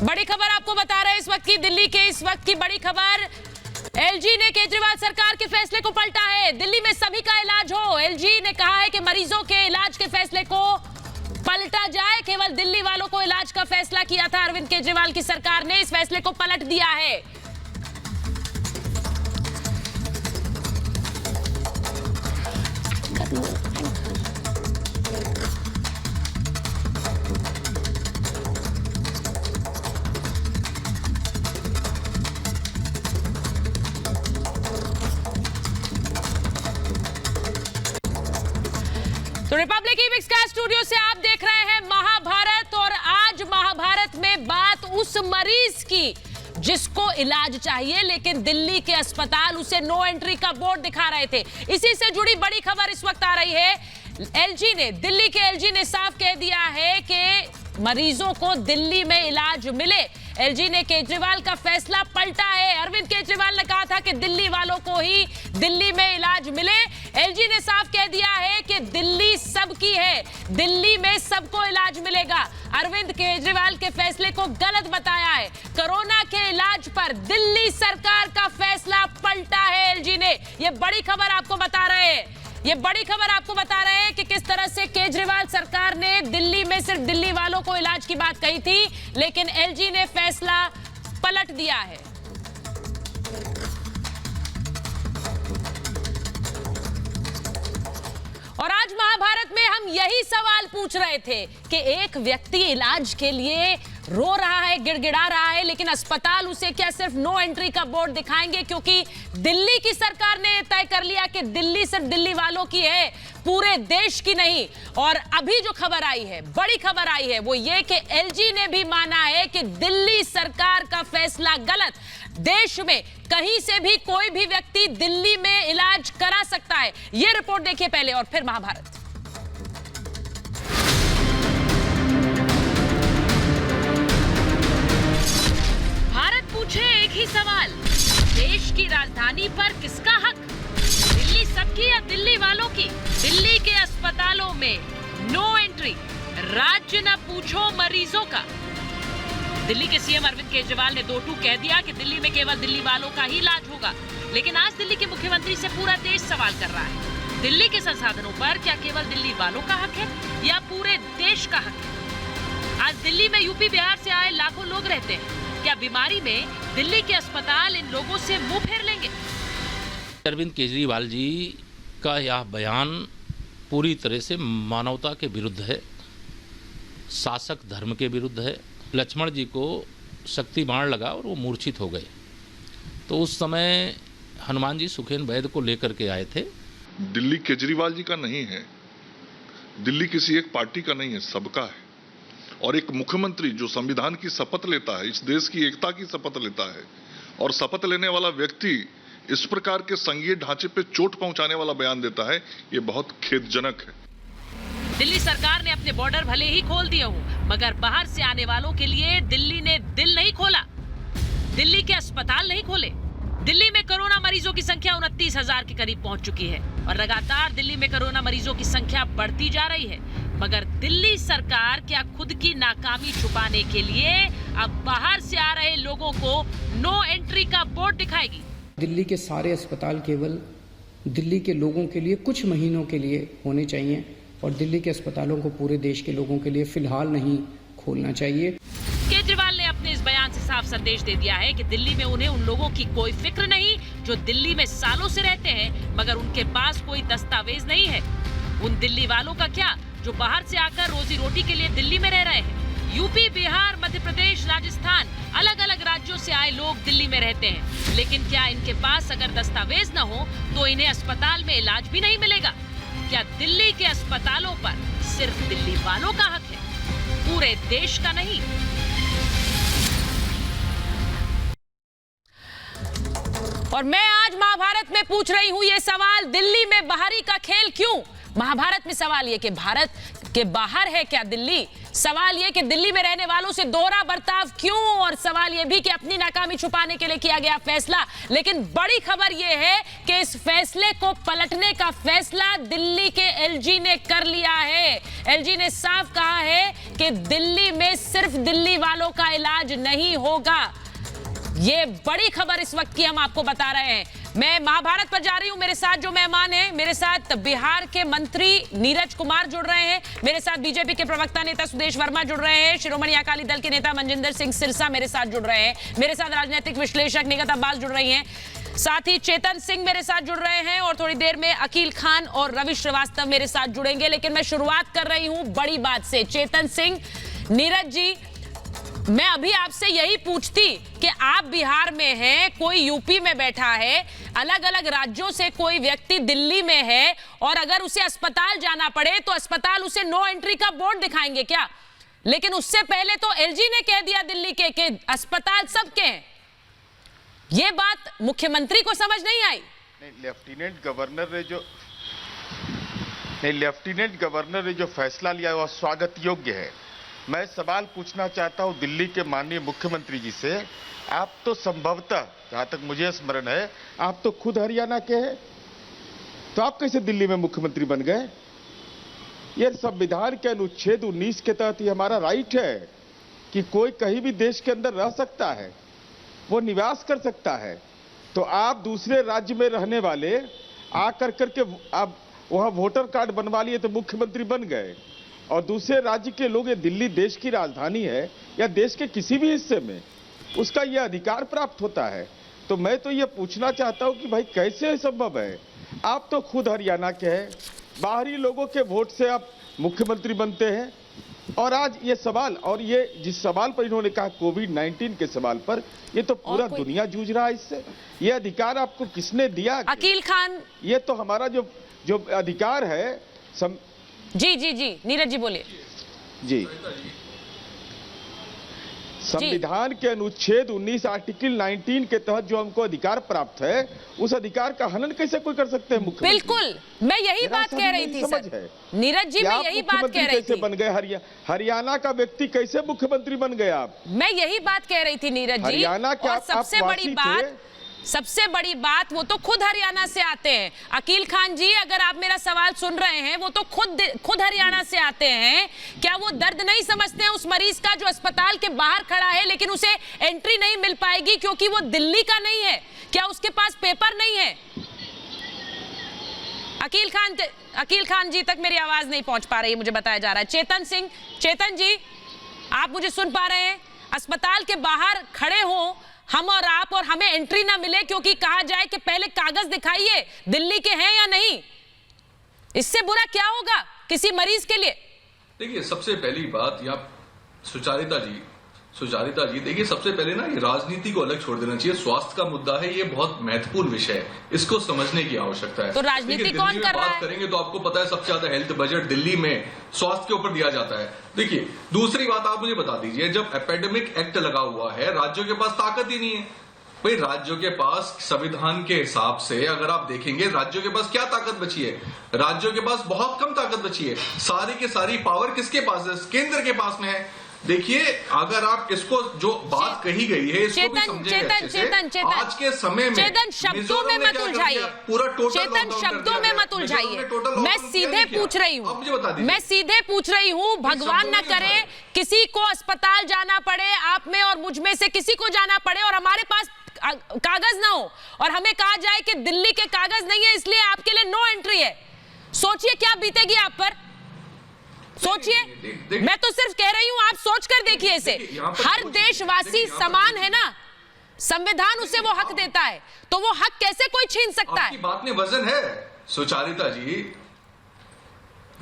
बड़ी खबर आपको बता रहे हैं इस वक्त की, दिल्ली के इस वक्त की बड़ी खबर। एलजी ने केजरीवाल सरकार के फैसले को पलटा है। दिल्ली में सभी का इलाज हो। एलजी ने कहा है कि मरीजों के इलाज के फैसले को पलटा जाए। केवल दिल्ली वालों को इलाज का फैसला किया था अरविंद केजरीवाल की सरकार ने, इस फैसले को पलट दिया है। तो रिपब्लिक ई मिक्स का स्टूडियो से आप देख रहे हैं महाभारत, और आज महाभारत में बात उस मरीज की जिसको इलाज चाहिए लेकिन दिल्ली के अस्पताल उसे नो एंट्री का बोर्ड दिखा रहे थे। इसी से जुड़ी बड़ी खबर इस वक्त आ रही है। दिल्ली के एलजी ने साफ कह दिया है कि मरीजों को दिल्ली में इलाज मिले। एलजी ने केजरीवाल का फैसला पलटा है। अरविंद केजरीवाल ने कहा था कि दिल्ली वालों को ही दिल्ली में इलाज मिले। एलजी ने साफ कह दिया है कि दिल्ली सबकी है, दिल्ली में सबको इलाज मिलेगा। अरविंद केजरीवाल के फैसले को गलत बताया है। कोरोना के इलाज पर दिल्ली सरकार का फैसला पलटा है एलजी ने। यह बड़ी खबर आपको बता रहे हैं। ये बड़ी खबर आपको बता रहे हैं कि किस तरह से केजरीवाल सरकार ने दिल्ली में सिर्फ दिल्ली वालों को इलाज की बात कही थी, लेकिन एलजी ने फैसला पलट दिया है। और आज महाभारत में हम यही सवाल पूछ रहे थे कि एक व्यक्ति इलाज के लिए रो रहा है, गिड़गिड़ा रहा है, लेकिन अस्पताल उसे क्या सिर्फ नो एंट्री का बोर्ड दिखाएंगे? क्योंकि दिल्ली की सरकार ने तय कर लिया कि दिल्ली सिर्फ दिल्ली वालों की है, पूरे देश की नहीं। और अभी जो खबर आई है, बड़ी खबर आई है, वो ये कि एलजी ने भी माना है कि दिल्ली सरकार का फैसला गलत। देश में कहीं से भी कोई भी व्यक्ति दिल्ली में इलाज करा सकता है। ये रिपोर्ट देखिए पहले और फिर महाभारत। पूछे एक ही सवाल, देश की राजधानी पर किसका हक? दिल्ली सबकी या दिल्ली वालों की? दिल्ली के अस्पतालों में नो एंट्री, राज्य न पूछो मरीजों का। दिल्ली के सीएम अरविंद केजरीवाल ने 2-2 कह दिया कि दिल्ली में केवल दिल्ली वालों का ही इलाज होगा। लेकिन आज दिल्ली के मुख्यमंत्री से पूरा देश सवाल कर रहा है, दिल्ली के संसाधनों पर क्या केवल दिल्ली वालों का हक है या पूरे देश का हक है? आज दिल्ली में यूपी बिहार से आए लाखों लोग रहते हैं। क्या बीमारी में दिल्ली के अस्पताल इन लोगों से मुंह फेर लेंगे? अरविंद केजरीवाल जी का यह बयान पूरी तरह से मानवता के विरुद्ध है, शासक धर्म के विरुद्ध है। लक्ष्मण जी को शक्ति बाण लगा और वो मूर्छित हो गए, तो उस समय हनुमान जी सुखेन वैद्य को लेकर के आए थे। दिल्ली केजरीवाल जी का नहीं है, दिल्ली किसी एक पार्टी का नहीं है, सबका है। और एक मुख्यमंत्री जो संविधान की शपथ लेता है, इस देश की एकता की शपथ लेता है, और शपथ लेने वाला व्यक्ति इस प्रकार के संघीय ढांचे पे चोट पहुंचाने वाला बयान देता है, ये बहुत खेदजनक है। दिल्ली सरकार ने अपने बॉर्डर भले ही खोल दिए हों, मगर बाहर से आने वालों के लिए दिल्ली ने दिल नहीं खोला, दिल्ली के अस्पताल नहीं खोले। दिल्ली में कोरोना मरीजों की संख्या 29,000 के करीब पहुंच चुकी है और लगातार दिल्ली में कोरोना मरीजों की संख्या बढ़ती जा रही है। मगर दिल्ली सरकार क्या खुद की नाकामी छुपाने के लिए अब बाहर से आ रहे लोगों को नो एंट्री का बोर्ड दिखाएगी? दिल्ली के सारे अस्पताल केवल दिल्ली के लोगों के लिए कुछ महीनों के लिए होने चाहिए और दिल्ली के अस्पतालों को पूरे देश के लोगों के लिए फिलहाल नहीं खोलना चाहिए। केजरीवाल ने अपने इस बयान से साफ संदेश दे दिया है कि दिल्ली में उन्हें उन लोगों की कोई फिक्र नहीं जो दिल्ली में सालों से रहते हैं मगर उनके पास कोई दस्तावेज नहीं है। उन दिल्ली वालों का क्या जो बाहर से आकर रोजी रोटी के लिए दिल्ली में रह रहे हैं। यूपी, बिहार, मध्य प्रदेश, राजस्थान, अलग अलग राज्यों से आए लोग दिल्ली में रहते हैं, लेकिन क्या इनके पास अगर दस्तावेज न हो तो इन्हें अस्पताल में इलाज भी नहीं मिलेगा? क्या दिल्ली के अस्पतालों पर सिर्फ दिल्ली वालों का हक है, पूरे देश का नहीं? और मैं आज महाभारत में पूछ रही हूं ये सवाल, दिल्ली में बाहरी का खेल क्यों? महाभारत में सवाल ये कि भारत के बाहर है क्या दिल्ली? सवाल यह कि दिल्ली में रहने वालों से दोहरा बर्ताव क्यों, और सवाल यह भी कि अपनी नाकामी छुपाने के लिए किया गया फैसला। लेकिन बड़ी खबर यह है कि इस फैसले को पलटने का फैसला दिल्ली के एलजी ने कर लिया है। एलजी ने साफ कहा है कि दिल्ली में सिर्फ दिल्ली वालों का इलाज नहीं होगा। ये बड़ी खबर इस वक्त की हम आपको बता रहे हैं। मैं महाभारत पर जा रही हूं, मेरे साथ जो मेहमान हैं, मेरे साथ बिहार के मंत्री नीरज कुमार जुड़ रहे हैं, मेरे साथ बीजेपी के प्रवक्ता नेता सुदेश वर्मा जुड़ रहे हैं, शिरोमणि अकाली दल के नेता मनजिंदर सिंह सिरसा मेरे साथ जुड़ रहे हैं, मेरे साथ राजनीतिक विश्लेषक निगत अब्बास जुड़ रही हैं, साथ ही चेतन सिंह मेरे साथ जुड़ रहे हैं, और थोड़ी देर में अकील खान और रवि श्रीवास्तव मेरे साथ जुड़ेंगे। लेकिन मैं शुरुआत कर रही हूं बड़ी बात से। चेतन सिंह, नीरज जी, मैं अभी आपसे यही पूछती कि आप बिहार में हैं, कोई यूपी में बैठा है, अलग अलग राज्यों से कोई व्यक्ति दिल्ली में है, और अगर उसे अस्पताल जाना पड़े तो अस्पताल उसे नो एंट्री का बोर्ड दिखाएंगे क्या? लेकिन उससे पहले तो एलजी ने कह दिया दिल्ली के कि अस्पताल सबके हैं। यह बात मुख्यमंत्री को समझ नहीं आई। लेफ्टिनेंट गवर्नर ने जो फैसला लिया वह स्वागत योग्य है। मैं सवाल पूछना चाहता हूं दिल्ली के माननीय मुख्यमंत्री जी से। आप तो संभवतः, जहां तक मुझे स्मरण है, आप तो खुद हरियाणा के हैं, तो आप कैसे दिल्ली में मुख्यमंत्री बन गए? यह संविधान के अनुच्छेद 19 के तहत ही हमारा राइट है कि कोई कहीं भी देश के अंदर रह सकता है, वो निवास कर सकता है। तो आप दूसरे राज्य में रहने वाले आकर करके आप वहां वोटर कार्ड बनवा लिए तो मुख्यमंत्री बन गए, और दूसरे राज्य के लोग, ये दिल्ली देश की राजधानी है या देश के किसी भी हिस्से में, उसका यह अधिकार प्राप्त होता है। तो मैं तो ये पूछना चाहता हूं कि भाई कैसे संभव है? आप तो खुद हरियाणा के हैं, बाहरी लोगों के वोट से आप मुख्यमंत्री बनते हैं, और आज ये सवाल, और ये जिस सवाल पर इन्होंने कहा कोविड-19 के सवाल पर, ये तो पूरा दुनिया जूझ रहा है इससे। ये अधिकार आपको किसने दिया? अकील खान, ये तो हमारा जो अधिकार है जी नीरज जी बोलिए। जी, संविधान के अनुच्छेद 19 आर्टिकल 19 के तहत जो हमको अधिकार प्राप्त है, उस अधिकार का हनन कैसे कोई कर सकते हैं मुख्यमंत्री? बिल्कुल, मैं यही बात कह रही थी सर। नीरज जी, मैं यही बात कह रही थी। बन गए हरियाणा का व्यक्ति कैसे मुख्यमंत्री बन गए आप? मैं यही बात कह रही थी नीरज जी। हरियाणा के और सबसे बड़ी बात वो तो खुद हरियाणा से आते हैं। अकील खान जी, अगर आप मेरा सवाल सुन रहे हैं, वो तो खुद हरियाणा से आते हैं। क्या वो दर्द नहीं समझते हैं उस मरीज का जो अस्पताल के बाहर खड़ा है, लेकिन उसे एंट्री नहीं मिल पाएगी क्योंकि वो दिल्ली का नहीं है? क्या उसके पास पेपर नहीं है? अकील खान जी तक मेरी आवाज नहीं पहुंच पा रही है, मुझे बताया जा रहा है। चेतन सिंह, चेतन जी, आप मुझे सुन पा रहे हैं? अस्पताल के बाहर खड़े हो हम और आप, और हमें एंट्री ना मिले क्योंकि कहा जाए कि पहले कागज दिखाइए दिल्ली के हैं या नहीं। इससे बुरा क्या होगा किसी मरीज के लिए? देखिए, सबसे पहली बात, या सुचारिता जी, देखिए, सबसे पहले ना ये राजनीति को अलग छोड़ देना चाहिए। स्वास्थ्य का मुद्दा है, ये बहुत महत्वपूर्ण विषय है, इसको समझने की आवश्यकता है। तो राजनीति कौन कर रहा है? बात करेंगे तो आपको पता है सबसे ज्यादा हेल्थ बजट दिल्ली में स्वास्थ्य के ऊपर दिया जाता है। देखिए, दूसरी बात आप मुझे बता दीजिए, जब एपिडेमिक एक्ट लगा हुआ है, राज्यों के पास ताकत ही नहीं है। भाई, राज्यों के पास संविधान के हिसाब से अगर आप देखेंगे, राज्यों के पास क्या ताकत बची है? राज्यों के पास बहुत कम ताकत बची है। सारी की सारी पावर किसके पास है? केंद्र के पास में है। देखिए, अगर आप इसको, जो बात कही गई है, इसको भी समझेंगे अच्छे से। आज के समय में चेतन, शब्दों में मत उलझाइए, चेतन शब्दों में मत उलझाइए। मैं सीधे पूछ रही हूँ, भगवान न करे किसी को अस्पताल जाना पड़े, आप में और मुझ में से किसी को जाना पड़े, और हमारे पास कागज ना हो, और हमें कहा जाए कि दिल्ली के कागज नहीं है इसलिए आपके लिए नो एंट्री है। सोचिए क्या बीतेगी आप पर, सोचिए। मैं तो सिर्फ कह रही हूं, आप सोच कर देखिए इसे। हर देशवासी समान है ना, संविधान उसे वो हक देता है, तो वो हक कैसे कोई छीन सकता है? आपकी बात में वजन है सुचारिता जी,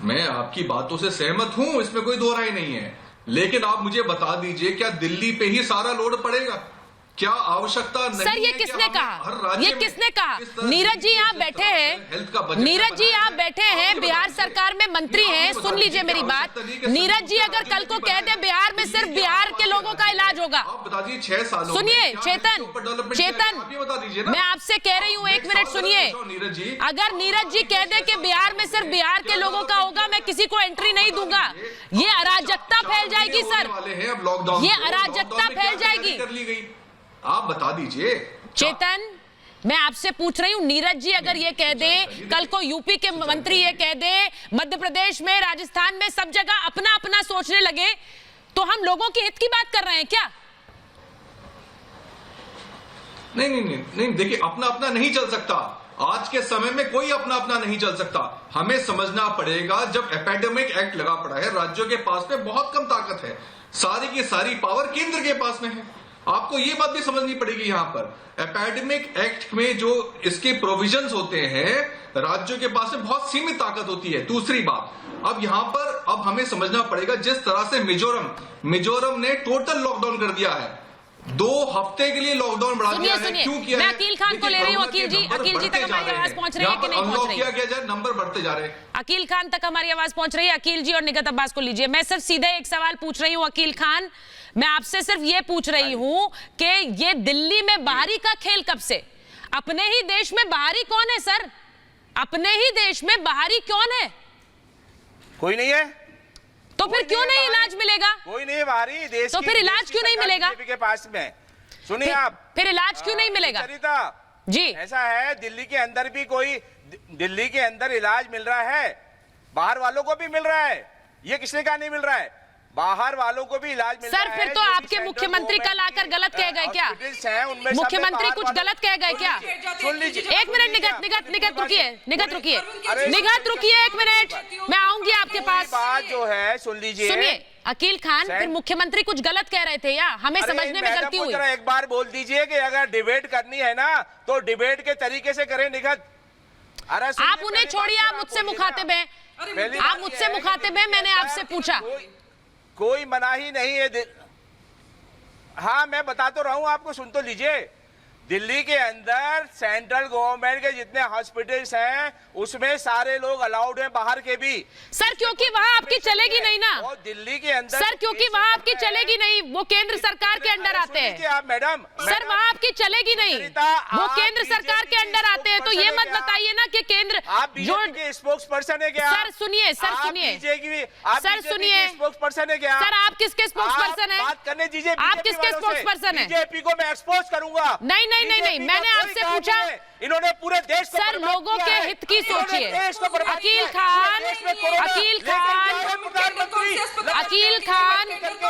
मैं आपकी बातों से सहमत हूं, इसमें कोई दो राय नहीं है। लेकिन आप मुझे बता दीजिए, क्या दिल्ली पे ही सारा लोड पड़ेगा? क्या आवश्यकता नहीं? सर, ये किसने कहा? ये किसने कहा? नीरज जी यहाँ बैठे हैं, नीरज जी यहाँ बैठे हैं, बिहार सरकार में मंत्री हैं, सुन लीजिए मेरी बात। नीरज जी अगर कल को कह दे बिहार में सिर्फ बिहार के लोगों का इलाज होगा? आप बता दीजिए 6 सालों में सुनिए क्या चेतन, इसके ऊपर डेवलपमेंट किया है? आप ये बता दीजिए ना। मैं आपसे कह रही हूं, 1 मिनट सुनिए। नीरज जी, अगर नीरज जी कह दे कि बिहार में सिर्फ बिहार के लोगों का होगा, मैं किसी को एंट्री नहीं दूंगा, ये अराजकता फैल जाएगी सर, ये अराजकता फैल जाएगी। कर ली गई, आप बता दीजिए। चेतन, मैं आपसे पूछ रही हूं, नीरज जी अगर ये कह दे, कल को यूपी के मंत्री ये कह दे, मध्य प्रदेश में, राजस्थान में, सब जगह अपना अपना सोचने लगे, तो हम लोगों के हित की बात कर रहे हैं क्या? नहीं, देखिए अपना अपना नहीं चल सकता। आज के समय में कोई अपना अपना नहीं चल सकता। हमें समझना पड़ेगा, जब एपेडेमिक एक्ट लगा पड़ा है, राज्यों के पास में बहुत कम ताकत है, सारी की सारी पावर केंद्र के पास में है। आपको ये बात भी समझनी पड़ेगी। यहां पर एपेडेमिक एक्ट में जो इसके प्रोविजंस होते हैं, राज्यों के पास में बहुत सीमित ताकत होती है। दूसरी बात, अब यहां पर अब हमें समझना पड़ेगा, जिस तरह से मिजोरम ने टोटल लॉकडाउन कर दिया है, 2 हफ्ते के लिए लॉकडाउन बढ़ा दिया है। क्यों किया मैं है? अकील खान को ले रही हूँ। अकील जी तक हमारी आवाज पहुंच रही है कि नहीं पहुंच रही? किया गया जाए, नंबर बढ़ते जा रहे हैं। अकील खान तक हमारी आवाज पहुंच रही है? अकील जी और निगत अब्बास को लीजिए। मैं सिर्फ सीधे एक सवाल पूछ रही हूँ अकील खान, मैं आपसे सिर्फ ये पूछ रही हूँ कि ये दिल्ली में बाहरी का खेल कब से? अपने ही देश में बाहरी कौन है सर? अपने ही देश में बाहरी कौन है? कोई नहीं है। तो फिर क्यों नहीं इलाज मिलेगा? कोई नहीं बाहरी देश। तो फिर इलाज क्यों नहीं मिलेगा? बीजेपी के पास में सुनिए आप, फिर इलाज क्यों नहीं मिलेगा? सरिता जी, ऐसा है, दिल्ली के अंदर भी दिल्ली के अंदर इलाज मिल रहा है, बाहर वालों को भी मिल रहा है। ये किसने कहा नहीं मिल रहा है? बाहर वालों को भी इलाज मिल रहा है। सर फिर तो आपके मुख्यमंत्री कल आकर गलत कह गए क्या? मुख्यमंत्री कुछ गलत कह गए क्या? सुन लीजिए, 1 मिनट निगत रुकिए, निगत रुकिए 1 मिनट, मैं आऊंगी आपके पास। बात जो है सुन लीजिए। सुनिए अकील खान, फिर मुख्यमंत्री कुछ गलत कह रहे थे या हमें समझने में गलती हुई? एक बार बोल दीजिए कि अगर डिबेट करनी है ना तो डिबेट के तरीके से करें निगत। आप उन्हें छोड़िए, आप मुझसे मुखातिब हैं, आप मुझसे मुखातिब हैं, मैंने आपसे पूछा। कोई मनाही नहीं है। हाँ मैं बता तो रहा हूं आपको, सुन तो लीजिए। दिल्ली के अंदर सेंट्रल गवर्नमेंट के जितने हॉस्पिटल्स हैं उसमें सारे लोग अलाउड हैं, बाहर के भी। सर क्योंकि वहां आपकी चलेगी नहीं ना। और दिल्ली के अंदर सर क्योंकि वहां आपकी चलेगी नहीं, वो केंद्र सरकार के अंडर आते हैं। आप मैडम, सर वहां आपकी चलेगी नहीं, वो केंद्र सरकार के अंडर आते हैं। तो ये मत बताइए ना कि केंद्र जो स्पोक्स पर्सन है क्या? सर सुनिए, सर सुनिए, सर सुनिए, स्पोक्स पर्सन है क्या? सर आप किसके स्पोक्स पर्सन है? बात करने दीजिए। आप किसके स्पोक्स पर्सन है? बीजेपी को मैं एक्सपोज करूंगा। नहीं, मैंने आपसे पूछा। इन्होंने पूरे देश को सर लोगों के हित की सोचिए। अकील खान,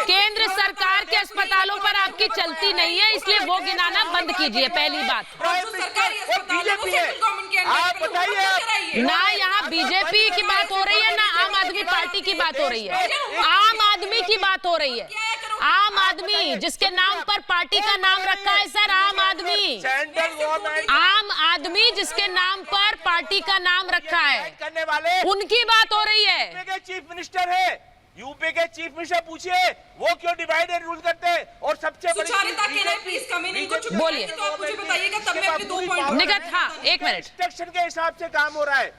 केंद्र सरकार के अस्पतालों पर आपकी चलती नहीं है, इसलिए वो गिनाना बंद कीजिए, पहली बात। आप बताइए ना यहाँ बीजेपी की बात हो रही है, ना आम आदमी पार्टी की बात हो रही है, आम आदमी की बात हो रही है। आम आदमी जिसके नाम पर पार्टी का नाम रखा है सर, आम आदमी, आम आदमी जिसके नाम पर पार्टी का नाम रखा है, करने वाले उनकी बात हो रही है। यूपी के चीफ मिनिस्टर है, यूपी के चीफ मिनिस्टर पूछिए वो क्यों डिवाइड एंड रूल करते हैं। और सबसे बड़ी बोलिए निगत। हाँ 1 मिनट। इंस्ट्रक्शन के हिसाब से काम हो रहा है।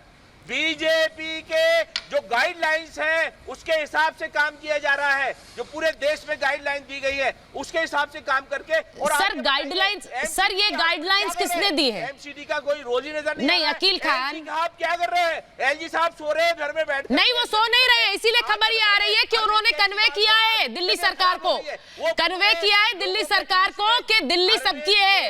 बीजेपी के जो गाइडलाइंस हैं उसके हिसाब से काम किया जा रहा है, जो पूरे देश में गाइडलाइन दी गई है उसके हिसाब से काम करके। और सर गाइडलाइंस, सर ये गाइडलाइंस किसने दी है? एमसीडी का कोई रोल ही नजर नहीं। अकील खान आप क्या कर रहे हैं? एलजी साहब सो रहे हैं घर में बैठ। नहीं वो सो नहीं रहे, इसीलिए खबर ये आ रही है कि उन्होंने कन्वे किया है दिल्ली सरकार को, कन्वे किया है दिल्ली सरकार को कि दिल्ली सबकी है,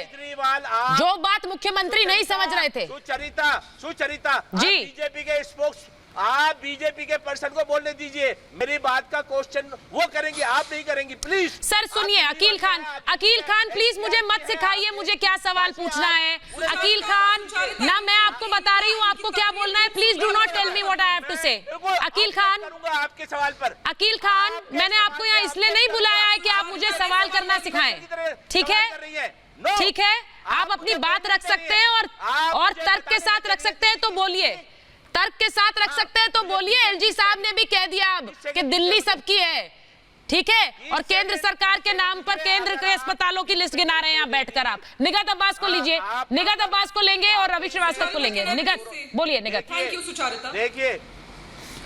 जो बात मुख्यमंत्री नहीं समझ रहे थे। सुचरिता जी, बीजेपी के स्पोक्स, आप बीजेपी के पर्सन को बोलने दीजिए। मेरी बात का क्वेश्चन वो करेंगे, आप नहीं करेंगी, प्लीज। सर सुनिए अकील खान प्लीज मुझे मत सिखाइए मुझे क्या सवाल पूछना है। अकील खान ना, मैं आपको बता रही हूँ आपको क्या बोलना है। Please do not tell me what I have to say. Akeel Khan, आपके सवाल पर। अकील खान, मैंने आपको यहाँ इसलिए नहीं बुलाया है कि आप मुझे सवाल करना सिखाएं, ठीक है? ठीक है, आप अपनी बात रख सकते हैं और तर्क के साथ रख सकते हैं तो बोलिए, तर्क के साथ रख सकते हैं तो बोलिए। एलजी साहब ने भी कह दिया अब कि दिल्ली सबकी है, ठीक है, और केंद्र सरकार के नाम पर केंद्र के अस्पतालों की लिस्ट गिना रहे हैं यहाँ बैठकर। आप निगत अब्बास को लीजिए, निगत अब्बास को लेंगे और रवि श्रीवास्तव को लेंगे। निगत बोलिए। निगत। देखिए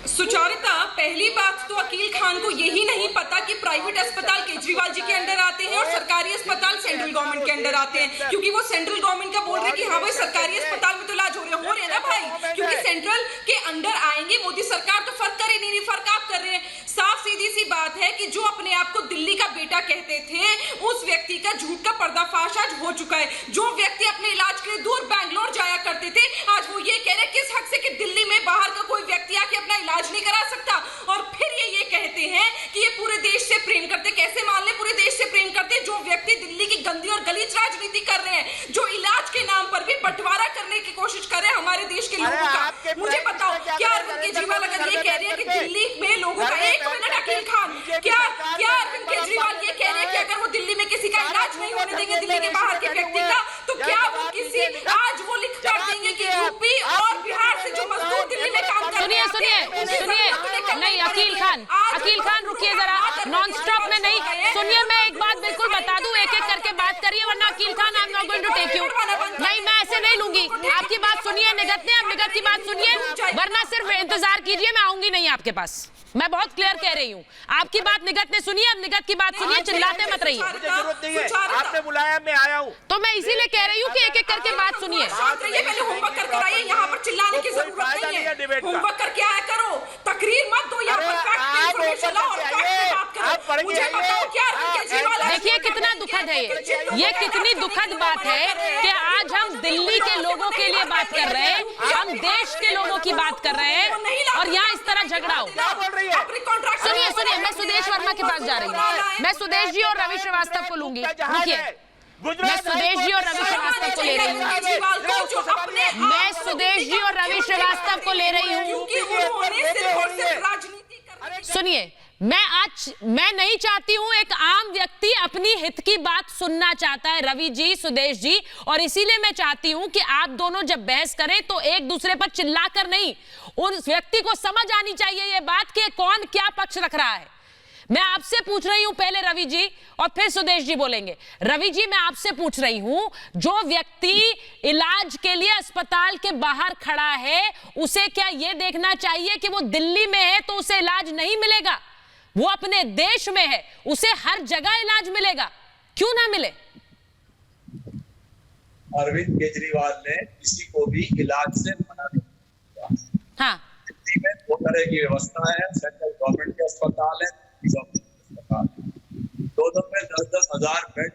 सुचारिता, पहली बात तो अकील खान को यही नहीं पता कि प्राइवेट अस्पताल केजरीवाल जी के अंडर आते हैं और सरकारी अस्पताल सेंट्रल गवर्नमेंट के अंडर आते हैं, क्योंकि वो सेंट्रल गवर्नमेंट का बोल रहे हैं कि हाँ भाई सरकारी अस्पताल में तो इलाज हो रहे हैं ना भाई, क्योंकि सेंट्रल के अंडर आएंगे मोदी सरकार तो फर्क करे नहीं, फर्क आप कर रहे हैं। साफ सीधी सी बात है कि जो अपने आप को दिल्ली का बेटा कहते थे उस व्यक्ति का झूठ का पर्दाफाश आज हो चुका है। जो व्यक्ति अपने इलाज के लिए दूर बैंगलोर जाया करते थे आज वो ये कह रहे किस हक से कि दिल्ली में बाहर का कोई व्यक्ति आके अपना इलाज नहीं करा सकता, और फिर ये कहते हैं कि ये पूरे देश से प्रेम करते। कैसे मान ले पूरे देश से प्रेम करते जो व्यक्ति दिल्ली की गंदी और गलीज राजनीति कर रहे हैं, जो इलाज के नाम पर भी बंटवारा करने की कोशिश कर रहे हैं हमारे देश के लोगों का। मुझे बताओ क्या अरविंद केजरीवाल अगर ये कह रहे हैं कि दिल्ली में लोगों का, एक मिनट अकील खान, क्या अरविंद केजरीवाल ये कह रहे हैं कि अगर वो दिल्ली में किसी का इलाज नहीं होने देंगे दिल्ली के बाहर के व्यक्ति का, तो क्या वो किसी आज वो लिख कर देंगे कि यूपी और बिहार से जो मजदूर दिल्ली में काम कर रहे हैं। सुनिए नहीं अकील खान रुकिए जरा, नॉन स्टॉप में नहीं सुनिए। मैं एक बात बिल्कुल बता दूं, एक एक करके बात करिए वरना Akeel Khan I am not going to take you. नहीं मैं ऐसे नहीं लूंगी, आपकी बात सुनिए निगत ने, आप निगत की बात सुनिए वरना सिर्फ इंतजार कीजिए, मैं आऊंगी नहीं आपके पास। मैं बहुत क्लियर कह रही हूँ, आपकी बात निगत ने सुनिए, अब निगत की बात सुनिए, चिल्लाते मत रहिए। जरूरत नहीं है, आपने बुलाया मैं आया हूँ, तो मैं इसीलिए कह रही हूँ कि एक एक करके बात सुनिए। पहले होमवर्क करके आइए, यहाँ पर चिल्लाने की जरूरत नहीं है, होमवर्क करके आया करो, तकरीर मत दो यहाँ पर, देखिए कितना दुखद है ये कितनी दुखद बात है कि आज हम दिल्ली के लोगों के लिए बात कर रहे हैं, हम देश के लोगों की बात कर रहे हैं और यहाँ इस तरह झगड़ा हो। सुनिए मैं सुदेश वर्मा के पास जा रही हूँ, मैं सुदेश जी और रवि श्रीवास्तव को लूंगी। रुकिए, मैं सुदेश जी और रवि श्रीवास्तव को ले रही हूँ, मैं सुदेश जी और रवि श्रीवास्तव को ले रही हूँ। सुनिए, मैं नहीं चाहती हूं, एक आम व्यक्ति अपनी हित की बात सुनना चाहता है रवि जी, सुदेश जी, और इसीलिए मैं चाहती हूं कि आप दोनों जब बहस करें तो एक दूसरे पर चिल्लाकर नहीं, उस व्यक्ति को समझ आनी चाहिए ये बात कि कौन क्या पक्ष रख रहा है। मैं आपसे पूछ रही हूं, पहले रवि जी और फिर सुदेश जी बोलेंगे। रवि जी मैं आपसे पूछ रही हूं, जो व्यक्ति इलाज के लिए अस्पताल के बाहर खड़ा है उसे क्या यह देखना चाहिए कि वो दिल्ली में है तो उसे इलाज नहीं मिलेगा? वो अपने देश में है, उसे हर जगह इलाज मिलेगा, क्यों ना मिले? अरविंद केजरीवाल ने किसी को भी इलाज से मना नहीं किया। हाँ, दिल्ली में दो तरह की व्यवस्था है, सेंट्रल गवर्नमेंट के अस्पताल है, अस्पताल, दोनों में 10-10 हजार बेड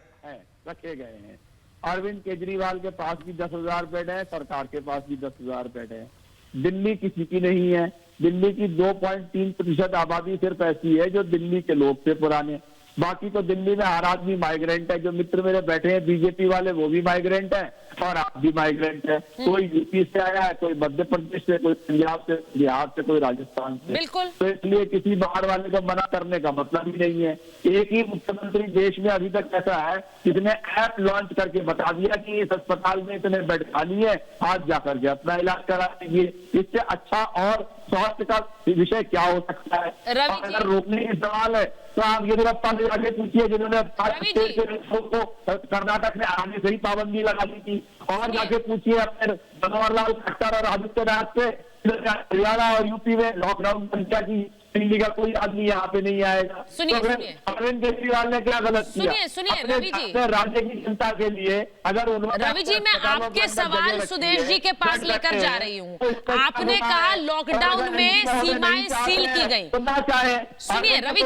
रखे गए हैं। अरविंद केजरीवाल के पास भी 10,000 बेड है, सरकार के पास भी 10,000 बेड है। दिल्ली किसी की नहीं है, दिल्ली की 2.3% आबादी सिर्फ ऐसी है जो दिल्ली के लोग थे पुराने, बाकी तो दिल्ली में हर आदमी माइग्रेंट है। जो मित्र मेरे बैठे हैं बीजेपी वाले वो भी माइग्रेंट है और आप भी माइग्रेंट है। कोई यूपी से आया है, कोई मध्य प्रदेश से, कोई पंजाब से, बिहार से, कोई राजस्थान से। बिल्कुल। तो इसलिए किसी बाहर वाले को मना करने का मतलब ही नहीं है। एक ही मुख्यमंत्री देश में अभी तक ऐसा है जिसने ऐप लॉन्च करके बता दिया कि इस अस्पताल में इतने बेड खाली है, आज जाकर के अपना इलाज करा दीजिए। इससे अच्छा और स्वास्थ्य का विषय क्या हो सकता है? अगर रोकने की सवाल है तो आप येदियुरप्पा से जाके पूछिए जिन्होंने कर्नाटक में आने से ही पाबंदी लगा दी थी, और जाके पूछिए अपने मनोहर लाल खट्टर और आदित्यनाथ से हरियाणा और यूपी में लॉकडाउन संख्या की दिल्ली का कोई आदमी यहाँ पे नहीं आएगा। सुनिए, तो अरविंद केजरीवाल ने क्या गलत किया? सुनिए रवि जी, राज्य की जनता के लिए अगर उन्होंने रवि जी मैं आपके सवाल सुदेश जी के पास लेकर जा रही हूँ। आपने कहा लॉकडाउन में सीमाएं सील की गई। सुनिए रवि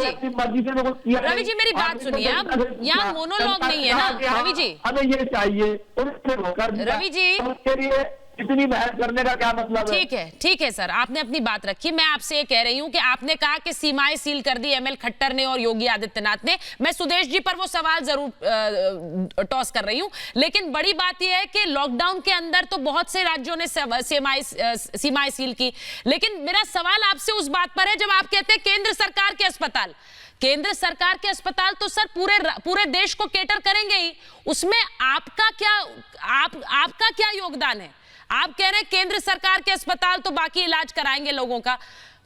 जी मेरी बात सुनिए, अब यहाँ मोनोलॉग नहीं है ना रवि जी। हमें ये चाहिए रवि जी, उसके लिए इतनी बहस करने का क्या मतलब है? ठीक है सर, आपने अपनी बात रखी। मैं आपसे ये कह रही हूं कि आपने कहा कि सीमाएं सील कर दी एमएल खट्टर ने और योगी आदित्यनाथ ने। मैं सुदेश जी पर वो सवाल जरूर टॉस कर रही हूं, लेकिन बड़ी बात यह है कि लॉकडाउन के अंदर तो बहुत से राज्यों ने सीमाएं सील की, लेकिन मेरा सवाल आपसे उस बात पर है जब आप कहते हैं केंद्र सरकार के अस्पताल, केंद्र सरकार के अस्पताल तो सर पूरे देश को केटर करेंगे ही, उसमें आपका क्या योगदान है? आप कह रहे हैं केंद्र सरकार के अस्पताल तो बाकी इलाज कराएंगे लोगों का,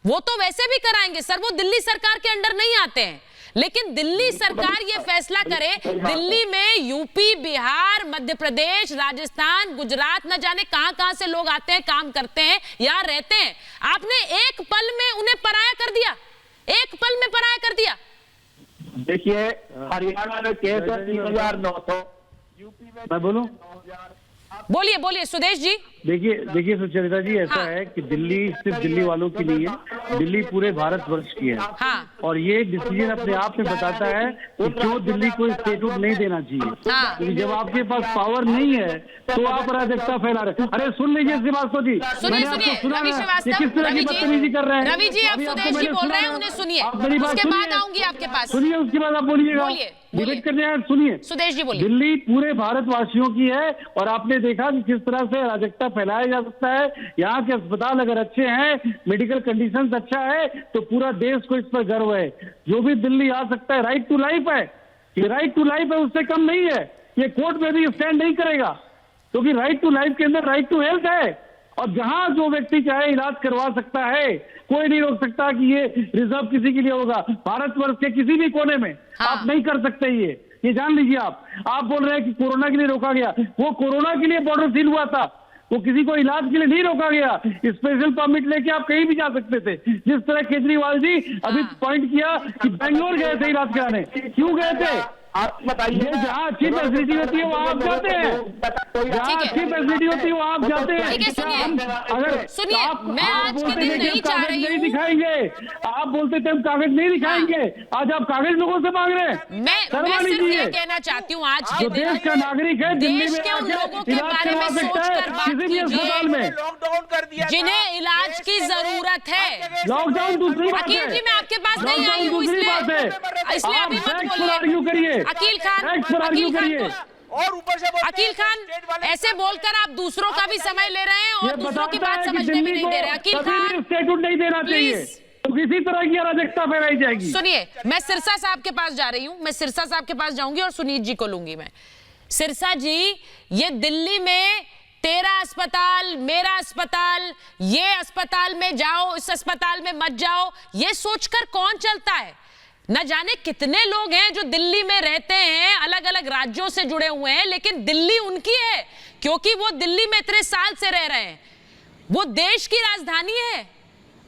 वो तो वैसे भी कराएंगे सर, वो दिल्ली सरकार के अंडर नहीं आते हैं। लेकिन दिल्ली सरकार ये फैसला करे, दिल्ली में यूपी, बिहार, मध्य प्रदेश, राजस्थान, गुजरात, न जाने कहां से लोग आते हैं, काम करते हैं, यहां रहते हैं। आपने एक पल में उन्हें पराया कर दिया, एक पल में पराया कर दिया। देखिए, हरियाणा में केस है 3,900, यूपी में मैं बोलूं, बोलिए बोलिए सुदेश जी। देखिए सुचरिता जी, ऐसा है कि दिल्ली सिर्फ दिल्ली वालों के लिए, दिल्ली पूरे भारतवर्ष की है। और ये डिसीजन अपने आप में बताता है कि क्यों दिल्ली को स्टेटहुड नहीं देना चाहिए। क्योंकि जब आपके पास पावर नहीं है तो आप अराजकता फैला रहे। अरे सुन लीजिए श्रीवास्तव जी, मैंने आपको सुना किस तरह की बदतमीजी कर रहे हैं। रवि जी, आप सुदेश जी बोल रहे हैं, उन्हें सुनिए, उसके बाद आऊंगी आपके पास। सुनिए, उसके बाद आप बोलिएगा, डिबेट करने आए, सुनिए। सुदेश जी बोलिए। दिल्ली पूरे भारतवासियों की है और आपने देखा कि किस तरह से अराजकता फैलाया जा सकता है। यहाँ के अस्पताल अगर अच्छे हैं, मेडिकल कंडीशंस अच्छा है, तो पूरा देश को इस पर गर्व है। जो भी दिल्ली आ सकता है, राइट टू लाइफ है, ये राइट टू लाइफ है, उससे कम नहीं है। ये कोर्ट में भी स्टैंड नहीं करेगा, क्योंकि राइट टू लाइफ के अंदर राइट टू हेल्थ है। और जहां जो व्यक्ति चाहे इलाज करवा सकता है, कोई नहीं रोक सकता कि ये रिजर्व किसी के लिए होगा। भारतवर्ष के किसी भी कोने में आप नहीं कर सकते। ये जान लीजिए। आप बोल रहे हैं कि कोरोना के लिए रोका गया, वो कोरोना के लिए बॉर्डर सील हुआ था, वो किसी को इलाज के लिए नहीं रोका गया। स्पेशल परमिट लेके आप कहीं भी जा सकते थे। जिस तरह केजरीवाल जी अभी पॉइंट किया कि बेंगलोर गए थे इलाज कराने, क्यों गए थे? आप बताइए, जहाँ अच्छी फैसिलिटी होती है वहाँ आप जाते हैं, जहाँ अच्छी फैसिलिटी होती है वहाँ आप जाते हैं। अगर सुनिए, मैं आज के दिन नहीं चाह रही हूँ, दिखाएंगे, आप बोलते थे हम कागज नहीं दिखाएंगे, आज आप कागज लोगों से मांग रहे हैं। मैं सिर्फ ये कहना चाहती हूँ, आज के दिन देश का नागरिक है, दिल्ली में उन लोगों के बारे में सोचकर बात कीजिए लॉकडाउन कर दिया, जिन्हें इलाज की जरूरत है। लॉकडाउन दूसरी बात है। अकील जी, मैं आपके पास नहीं आई हूँ, इसलिए अभी मत बोलिए। अकील खान, और ऊपर से अकील खान, ऐसे बोलकर आप दूसरों का भी समय ले रहे हैं और दूसरों की बात समझने भी नहीं दे रहे। अकील खान, स्टेटहुड नहीं देना चाहिए, तो किसी तरह की अराजकता फैलाई जाएगी। सुनिए, मैं सिरसा साहब के पास जा रही हूँ, मैं सिरसा साहब के पास जाऊंगी और सुनीत जी को लूंगी मैं। सिरसा जी, ये दिल्ली में तेरा अस्पताल, मेरा अस्पताल, ये अस्पताल में जाओ, इस अस्पताल में मत जाओ, ये सोचकर कौन चलता है? न जाने कितने लोग हैं जो दिल्ली में रहते हैं, अलग अलग राज्यों से जुड़े हुए हैं, लेकिन दिल्ली उनकी है क्योंकि वो दिल्ली में इतने साल से रह रहे हैं। वो देश की राजधानी है।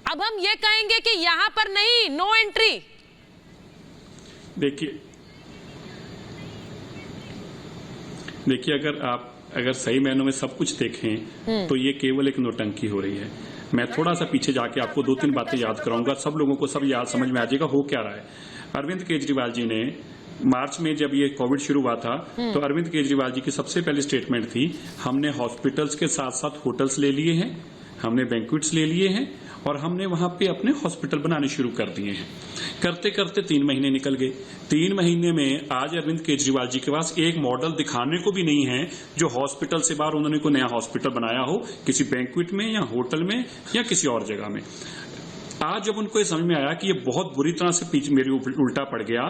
अब हम ये कहेंगे कि यहां पर नहीं, नो एंट्री। देखिए, अगर सही मायनों में सब कुछ देखें तो ये केवल एक नौटंकी हो रही है। मैं थोड़ा सा पीछे जाके आपको 2-3 बातें याद कराऊंगा, सब लोगों को सब याद समझ में आ जाएगा हो क्या रहा है। अरविंद केजरीवाल जी ने मार्च में जब ये कोविड शुरू हुआ था तो अरविंद केजरीवाल जी की सबसे पहली स्टेटमेंट थी, हमने हॉस्पिटल्स के साथ साथ होटल्स ले लिए हैं, हमने बैंक्वेट्स ले लिए हैं और हमने वहां पे अपने हॉस्पिटल बनाने शुरू कर दिए हैं। करते करते 3 महीने निकल गए। 3 महीने में आज अरविंद केजरीवाल जी के पास एक मॉडल दिखाने को भी नहीं है जो हॉस्पिटल से बाहर उन्होंने कोई नया हॉस्पिटल बनाया हो, किसी बैंक्वेट में या होटल में या किसी और जगह में। आज जब उनको ये समझ में आया कि ये बहुत बुरी तरह से पीछे मेरे उल्टा पड़ गया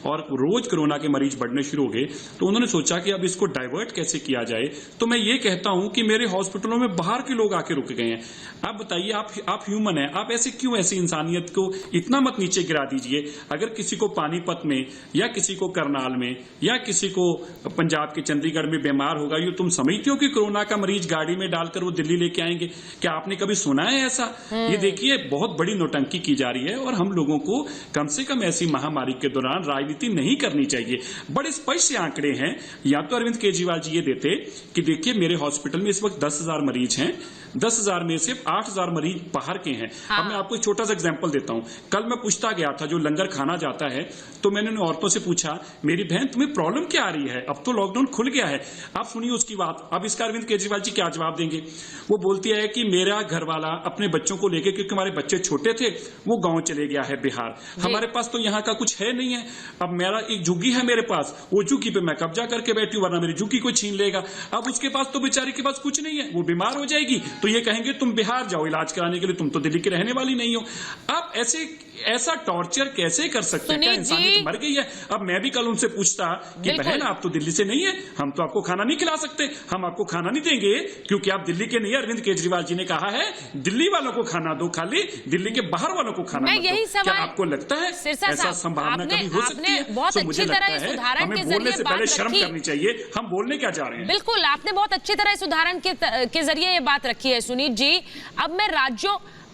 और रोज कोरोना के मरीज बढ़ने शुरू हो गए, तो उन्होंने सोचा कि अब इसको डाइवर्ट कैसे किया जाए। तो मैं ये कहता हूं कि मेरे हॉस्पिटलों में बाहर के लोग आके रुक गए हैं। आप बताइए, आप ह्यूमन हैं, आप ऐसे क्यों ऐसी इंसानियत को इतना मत नीचे गिरा दीजिए। अगर किसी को पानीपत में या किसी को करनाल में या किसी को पंजाब के चंडीगढ़ में बीमार होगा, ये तुम समझते हो कि कोरोना का मरीज गाड़ी में डालकर वो दिल्ली लेके आएंगे? क्या आपने कभी सुना है ऐसा? ये देखिए, बहुत बड़ी नौटंकी की जा रही है और हम लोगों को कम से कम ऐसी महामारी के दौरान राजनीति नहीं करनी चाहिए। बड़े स्पष्ट आंकड़े हैं। या तो अरविंद केजरीवाल जी ये देते कि देखिए मेरे हॉस्पिटल में इस वक्त 10,000 मरीज हैं, 10,000 में से 8,000 मरीज बाहर के हैं। अब मैं आपको एक छोटा सा एग्जांपल देता हूं। कल मैं पूछता गया था, जो लंगर खाना जाता है, तो मैंने उन औरतों से पूछा, मेरी बहन तुम्हें प्रॉब्लम क्या आ रही है? अब तो लॉकडाउन खुल गया है। आप सुनिए उसकी बात। अब इसका अरविंद केजरीवाल जी क्या जवाब देंगे? वो बोलती है कि मेरा घर वाला अपने बच्चों को लेके, क्योंकि हमारे बच्चे छोटे थे, वो गांव चले गया है बिहार, हमारे पास तो यहाँ का कुछ है नहीं है। अब मेरा एक झुग्गी है मेरे पास, वो झुग्गी पे मैं कब्जा करके बैठी हूं, वरना मेरी झुग्गी को छीन लेगा। अब उसके पास तो बेचारी के पास कुछ नहीं है, वो बीमार हो जाएगी, तो ये कहेंगे तुम बिहार जाओ इलाज कराने के लिए, तुम तो दिल्ली के रहने वाली नहीं हो। अब ऐसे ऐसा टॉर्चर कैसे कर सकते हैं? क्या इंसानियत मर गई है? अब मैं भी कल उनसे पूछता कि बहन आप तो दिल्ली से नहीं है, हम तो आपको खाना नहीं खिला सकते, हम आपको खाना नहीं देंगे क्योंकि आप दिल्ली के नहीं। अरविंद केजरीवाल जी ने कहा है दिल्ली वालों को खाना दो, खाली दिल्ली के बाहर वालों को खाना मत दो। क्या आपको लगता है ऐसा संभावना कभी हो सकती है? तो मुझे लगता है हमें बोलने से पहले शर्म करनी चाहिए, हम बोलने क्या जा रहे हैं। बिल्कुल, आपने बहुत अच्छी तरह इस उदाहरण के जरिए ये बात रखी है सुनीत जी।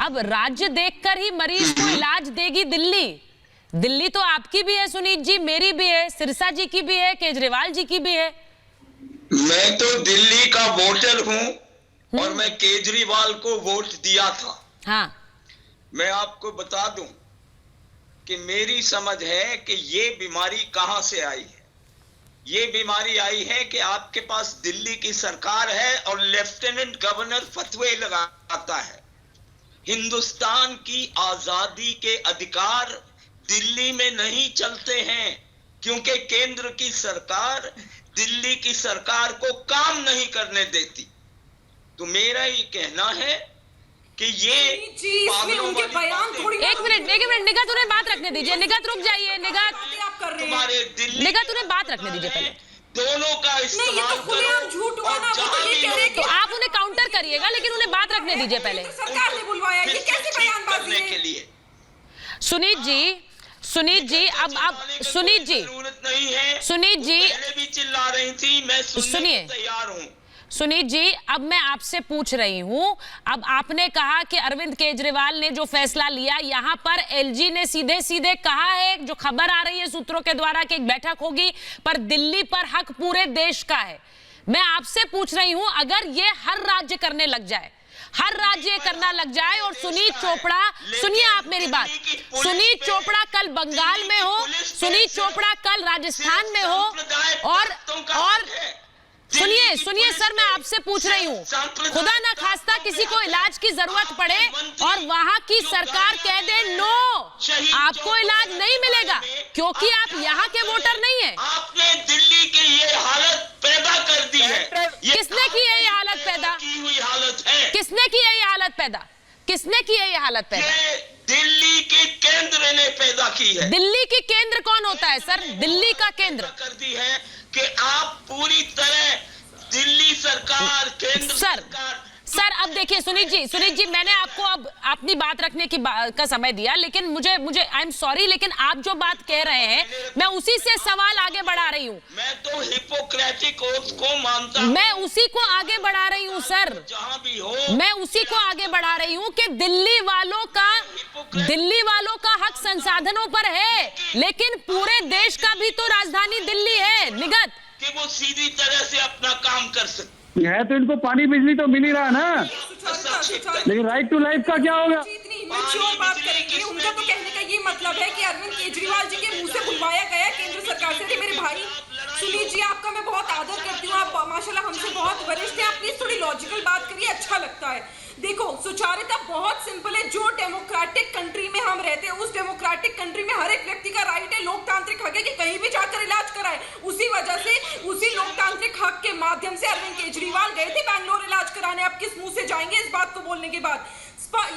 अब राज्य देखकर ही मरीज को इलाज देगी दिल्ली। दिल्ली तो आपकी भी है सुनीत जी, मेरी भी है, सिरसा जी की भी है, केजरीवाल जी की भी है। मैं तो दिल्ली का वोटर हूं और मैं केजरीवाल को वोट दिया था। हाँ, मैं आपको बता दूं कि मेरी समझ है कि ये बीमारी कहां से आई है। ये बीमारी आई है कि आपके पास दिल्ली की सरकार है और लेफ्टिनेंट गवर्नर फतवे लगाता है। हिंदुस्तान की आजादी के अधिकार दिल्ली में नहीं चलते हैं क्योंकि केंद्र की सरकार दिल्ली की सरकार को काम नहीं करने देती। तो मेरा ये कहना है कि ये उनके बयान थोड़ी। एक मिनट निगत, उन्हें बात रखने दीजिए। निगत रुक जाइए। निगत उन्हें बात रखने दीजिए पहले। दोनों का इस्तेमाल झूठ हुआ ना, तो आप उन्हें काउंटर करिएगा लेकिन उन्हें बात रखने दीजिए पहले। सरकार ने बुलवाया, ये कैसी बयानबाजी है? के लिए सुनीत जी अब सुनीत जी पहले भी चिल्ला रही थी, मैं सुनने को तैयार हूं। सुनीत जी, अब मैं आपसे पूछ रही हूं, अब आपने कहा कि अरविंद केजरीवाल ने जो फैसला लिया, यहां पर एलजी ने सीधे कहा है, जो खबर आ रही है सूत्रों के द्वारा कि एक बैठक होगी, पर दिल्ली पर हक पूरे देश का है। मैं आपसे पूछ रही हूं, अगर ये हर राज्य करने लग जाए, हर राज्य करना लग जाए, और सुनीत चोपड़ा, सुनिए आप मेरी बात, सुनीत चोपड़ा कल बंगाल में हो, सुनीत चोपड़ा कल राजस्थान में हो, और सुनिए सर, मैं आपसे पूछ रही हूँ, खुदा ना खास्ता किसी को इलाज की जरूरत पड़े और वहां की सरकार कह दे नो, आपको इलाज नहीं मिलेगा क्योंकि आप यहाँ के वोटर नहीं हैं। आपने दिल्ली की ये हालत पैदा कर दी है। किसने की है ये हालत पैदा? किसने की है ये हालत पैदा? किसने की है ये हालत पैदा? दिल्ली के केंद्र ने पैदा की है। दिल्ली की केंद्र कौन होता है सर? दिल्ली का केंद्र कर दी है कि आप पूरी तरह दिल्ली सरकार, केंद्र सरकार। सर अब देखिए सुनीत जी, मैंने आपको अब अपनी बात रखने का समय दिया, लेकिन मुझे आई एम सॉरी, लेकिन आप जो बात कह रहे हैं मैं उसी से सवाल आगे बढ़ा रही हूँ। मैं तो हिपोक्रेटिक ओथ को मानता हूँ, मैं उसी को आगे बढ़ा रही हूँ सर, जहाँ भी हो मैं उसी को आगे बढ़ा रही हूँ कि दिल्ली वालों का हक संसाधनों पर है, लेकिन पूरे देश का भी तो राजधानी दिल्ली है निगत, कि वो सीधी तरह से अपना काम कर सकते है। तो इनको पानी बिजली तो मिल ही रहा है ना, लेकिन राइट टू लाइफ का क्या होगा? इतनी इमेच्योर बात करेंगे, उनका तो कहने का ये मतलब है कि अरविंद केजरीवाल जी के मुंह से बुलवाया गया केंद्र सरकार से। मेरे भाई सुनीत जी, आपका मैं बहुत आदर करती हूँ, आप माशाल्लाह हमसे बहुत वरिष्ठ हैं, आप प्लीज थोड़ी लॉजिकल बात करिए, अच्छा लगता है। देखो, सुचारिता बहुत सिंपल है, जो डेमोक्रेटिक कंट्री में हम रहते हैं उस डेमोक्रेटिक कंट्री में हर एक व्यक्ति का राइट है, लोकतांत्रिक हक है कि कहीं भी जाकर इलाज कराए। उसी वजह से उसी लोकतांत्रिक हक के माध्यम से अरविंद केजरीवाल गए थे बैंगलोर इलाज कराने। आप किस मुंह से जाएंगे इस बात को बोलने के बाद?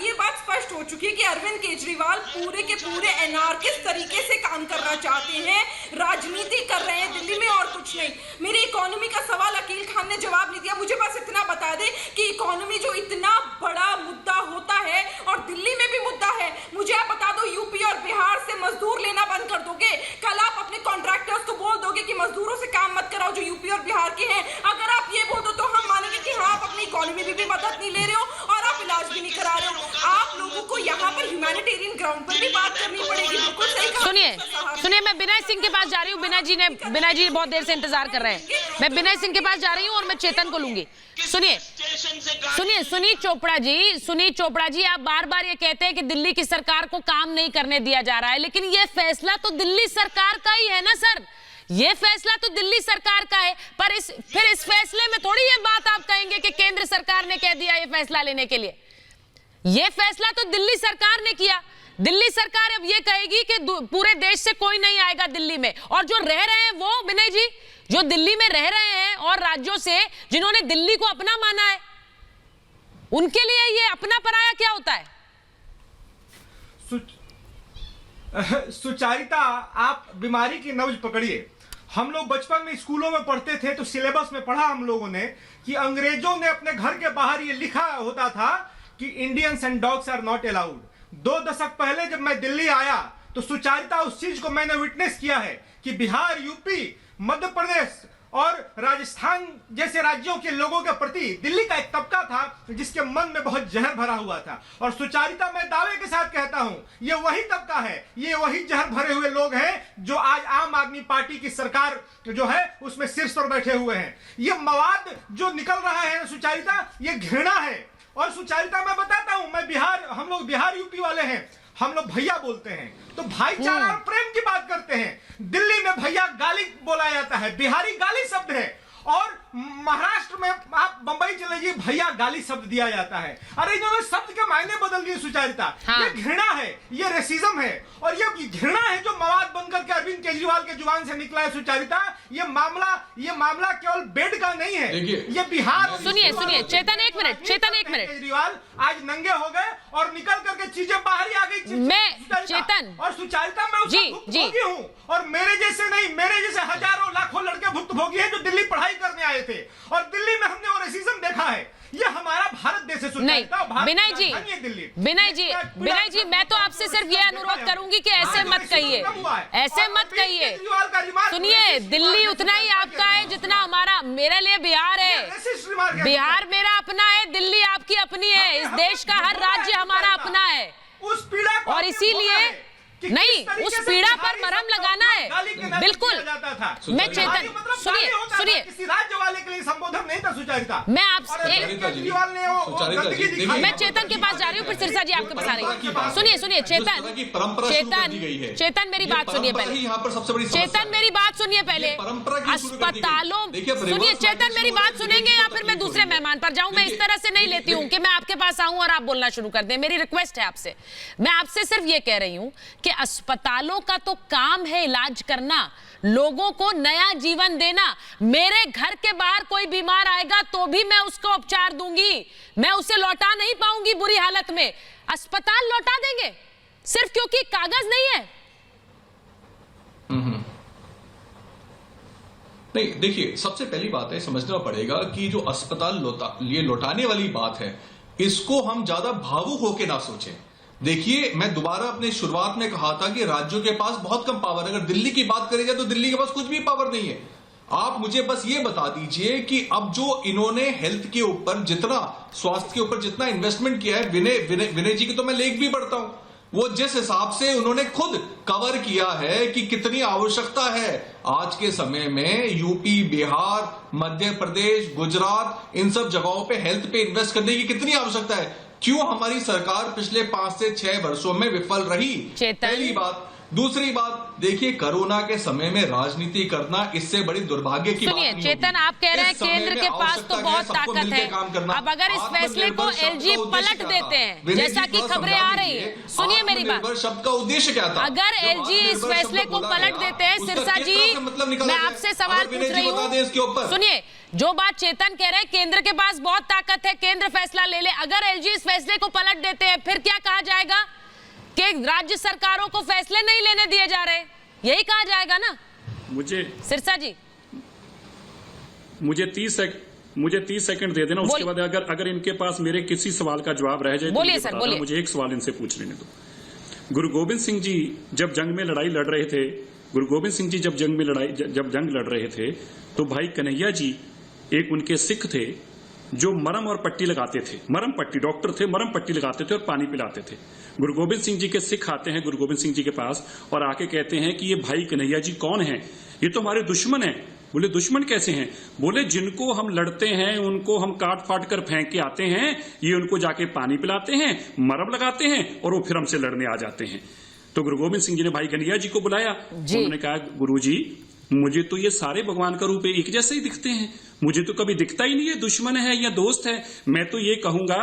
ये बात स्पष्ट हो चुकी है कि अरविंद केजरीवाल पूरे के पूरे एनार्किस्ट तरीके से काम करना चाहते हैं, राजनीति कर रहे हैं दिल्ली में और कुछ नहीं। मेरी इकोनॉमी का सवाल अकील खान ने जवाब नहीं दिया। मुझे बस इतना बता दे कि इकोनॉमी जो इतना बड़ा मुद्दा होता है और दिल्ली में भी मुद्दा है, मुझे आप बता दो यूपी और बिहार से मजदूर लेना बंद कर दोगे? कल आप अपने कॉन्ट्रैक्टर्स को बोल दोगे कि मजदूरों से काम मत कराओ जो यूपी और बिहार के हैं? अगर आप ये बोल दो तो हम मानेंगे कि हाँ, आप अपनी इकोनॉमी में भी मदद नहीं ले रहे हो और आप इलाज भी नहीं करा रहे हो। आप लोगों को यहाँ पर ह्यूमैनिटेरियन ग्राउंड पर भी बात करनी पड़ेगी। बिल्कुल सही कहा। सुनिए, मैं विनय सिंह के पास जा रही हूँ। विनय जी बहुत देर से इंतजार कर रहे हैं। मैं विनय सिंह के पास जा रही हूँ और मैं चेतन को लूंगी। सुनिए सुनीत चोपड़ा जी, आप बार बार ये कहते हैं कि दिल्ली की सरकार को काम नहीं करने दिया जा रहा है, लेकिन ये फैसला तो दिल्ली सरकार का ही है ना सर, ये फैसला तो दिल्ली सरकार का है। पर फिर इस फैसले में थोड़ी ये बात आप कहेंगे कि केंद्र सरकार ने कह दिया ये फैसला लेने के लिए। ये फैसला तो दिल्ली सरकार ने किया। दिल्ली सरकार अब ये कहेगी कि पूरे देश से कोई नहीं आएगा दिल्ली में, और जो रह रहे हैं वो विनय जी, जो दिल्ली में रह रहे हैं और राज्यों से जिन्होंने दिल्ली को अपना माना है, उनके लिए ये अपना पराया क्या होता है? सुचारिता, आप बीमारी की नब्ज पकड़िए। हम लोग बचपन में स्कूलों में पढ़ते थे तो सिलेबस में पढ़ा हम लोगों ने कि अंग्रेजों ने अपने घर के बाहर ये लिखा होता था कि Indians and dogs are not allowed. 2 दशक पहले जब मैं दिल्ली आया तो सुचारिता उस चीज को मैंने विटनेस किया है कि बिहार, यूपी, मध्य प्रदेश और राजस्थान जैसे राज्यों के लोगों के प्रति दिल्ली का एक तबका था जिसके मन में बहुत जहर भरा हुआ था। और सुचारिता, मैं दावे के साथ कहता हूं, ये वही तबका है, ये वही जहर भरे हुए लोग हैं जो आज आम आदमी पार्टी की सरकार जो है उसमें शीर्ष पर बैठे हुए हैं। ये मवाद जो निकल रहा है सुचारिता, ये घृणा है। और सुचारिता, मैं बताता हूं, हम लोग बिहार यूपी वाले हैं, हम लोग भैया बोलते हैं तो भाईचारा और प्रेम की बात करते हैं। दिल्ली में भैया गाली बोला जाता है, बिहारी गाली शब्द है, और महाराष्ट्र में आप बंबई चले जाइए, भैया गाली शब्द दिया जाता है। अरे इन्होंने शब्द के मायने बदल दिए सुचारिता। ये घृणा है, ये रेसिज्म है, और ये घृणा है जो मवाद बनकर के अरविंद केजरीवाल के जुबान से निकला है सुचारिता। ये मामला केवल बेड का नहीं है, ये बिहार। सुनिए चेतन, एक मिनट केजरीवाल आज नंगे हो गए और निकल करके चीजें बाहर ही आ गई। मैं चेतन और सुचारिता, मैं उसका भुक्तभोगी हूं, और मेरे जैसे नहीं, मेरे जैसे हजारों लाखों लड़के भुक्तभोगी हैं जो दिल्ली पढ़ाई करने आए थे, और दिल्ली में हमने वो रेसिज्म देखा है। ये हमारा भारत देश है। नहीं, विनय जी, मैं तो आपसे सिर्फ ये अनुरोध करूंगी कि ऐसे मत कहिए। सुनिए, दिल्ली उतना ही आपका है जितना हमारा। मेरे लिए बिहार है, बिहार मेरा अपना है, दिल्ली आपकी अपनी है। इस देश का हर राज्य हमारा अपना है, और इसीलिए नहीं, उस पीड़ा पर मरहम लगाना है। बिल्कुल। मैं चेतन, सुनिए, किसी राज्य वाले के लिए संबोधन नहीं था सुचारिता। मैं आपसे, मैं चेतन के पास जा रही हूँ, फिर सिरसा जी आपके पास आ रही हूँ। सुनिए चेतन, मेरी बात सुनिए पहले। चेतन, मेरी बात सुनिए पहले। अस्पतालों, सुनिए चेतन, मेरी बात सुनेंगे या फिर मैं दूसरे मेहमान पर जाऊं? मैं इस तरह से नहीं लेती हूं कि मैं आपके पास आऊं और आप बोलना शुरू कर दें। मेरी रिक्वेस्ट है आपसे, मैं आपसे सिर्फ ये कह रही हूं कि अस्पतालों का तो काम है इलाज करना, लोगों को नया जीवन देना। मेरे घर के बाहर कोई बीमार आएगा तो भी मैं उसको उपचार दूंगी, मैं उसे लौटा नहीं पाऊंगी बुरी हालत में। अस्पताल लौटा देंगे सिर्फ क्योंकि कागज नहीं है? नहीं, देखिए, सबसे पहली बात है, समझना पड़ेगा कि जो अस्पताल लौटाने वाली बात है, इसको हम ज्यादा भावुक होकर ना सोचें। देखिए, मैं दोबारा अपने शुरुआत में कहा था कि राज्यों के पास बहुत कम पावर है। अगर दिल्ली की बात करें तो दिल्ली के पास कुछ भी पावर नहीं है। आप मुझे बस ये बता दीजिए कि अब जो इन्होंने हेल्थ के ऊपर जितना, स्वास्थ्य के ऊपर जितना इन्वेस्टमेंट किया है, विनय जी की तो मैं लेख भी पढ़ता हूं, वो जिस हिसाब से उन्होंने खुद कवर किया है कि कितनी आवश्यकता है आज के समय में यूपी, बिहार, मध्य प्रदेश, गुजरात, इन सब जगहों पे हेल्थ पे इन्वेस्ट करने की कितनी आवश्यकता है। क्यों हमारी सरकार पिछले 5 से 6 वर्षों में विफल रही? पहली बात। दूसरी बात, देखिए, कोरोना के समय में राजनीति करना इससे बड़ी दुर्भाग्य की बात नहीं होगी। चेतन, आप कह रहे हैं केंद्र के पास तो बहुत ताकत है। अब अगर इस फैसले को एलजी पलट देते हैं, जैसा कि खबरें आ रही है, सुनिए मेरी बात, शब्द का उद्देश्य क्या था? अगर एलजी इस फैसले को पलट देते हैं, सिरसा जी, मैं आपसे सवाल पूछ रही हूँ, सुनिए, जो बात चेतन कह रहे हैं, केंद्र के पास बहुत ताकत है, केंद्र फैसला ले ले। अगर एलजी इस फैसले को पलट देते हैं, फिर क्या कहा जाएगा? कि राज्य सरकारों को फैसले नहीं लेने दिए जा रहे, यही कहा जाएगा ना? सिरसा जी, मुझे 30 सेकंड दे देना, उसके बाद अगर इनके पास मेरे किसी सवाल का जवाब रह जाए, बोलिए सर, बोलिए। मुझे एक सवाल इनसे पूछ लेने दो। गुरु गोविंद सिंह जी जब जंग में लड़ाई लड़ रहे थे, जब जंग लड़ रहे थे, तो भाई कन्हैया जी एक उनके सिख थे जो मरहम और पट्टी लगाते थे, मरहम पट्टी, डॉक्टर थे, मरहम पट्टी लगाते थे और पानी पिलाते थे। गुरु गोविंद सिंह जी के सिख आते हैं गुरु गोविंद सिंह जी के पास और आके कहते हैं कि ये भाई कन्हैया जी कौन है? ये तो हमारे दुश्मन है। बोले दुश्मन कैसे हैं? बोले जिनको हम लड़ते हैं उनको हम काट फाट कर फेंक के आते हैं, ये उनको जाके पानी पिलाते हैं, मरहम लगाते हैं और वो फिर हमसे लड़ने आ जाते हैं। तो गुरु गोविंद सिंह जी ने भाई कन्हैया जी को बुलाया, उन्होंने कहा गुरु जी, मुझे तो ये सारे भगवान का रूप एक जैसे ही दिखते हैं, मुझे तो कभी दिखता ही नहीं है दुश्मन है या दोस्त है। मैं तो ये कहूंगा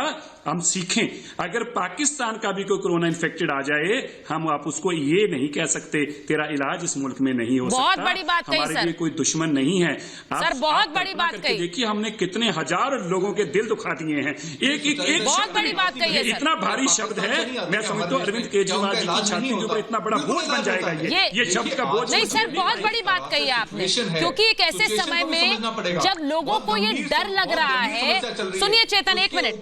हम सीखें, अगर पाकिस्तान का भी कोई कोरोना इन्फेक्टेड आ जाए, हम आप उसको ये नहीं कह सकते तेरा इलाज इस मुल्क में नहीं हो सकता। बहुत बड़ी बात कही हमारे सर। लिए कोई दुश्मन नहीं है। सर बहुत बड़ी बात कही। देखिए हमने कितने हजार लोगों के दिल दुखा दिए हैं। एक बहुत बड़ी बात कही है सर। इतना भारी शब्द है, मैं समझता हूँ अरविंद केजरीवाल जी की छाती के ऊपर इतना बड़ा बोझ बन जाएगा ये शब्द का बोझ। नहीं सर, बहुत बड़ी बात कही है आपने, क्योंकि एक ऐसे समय में जब लोगों को ये डर लग रहा है। सुनिए चेतन, एक मिनट,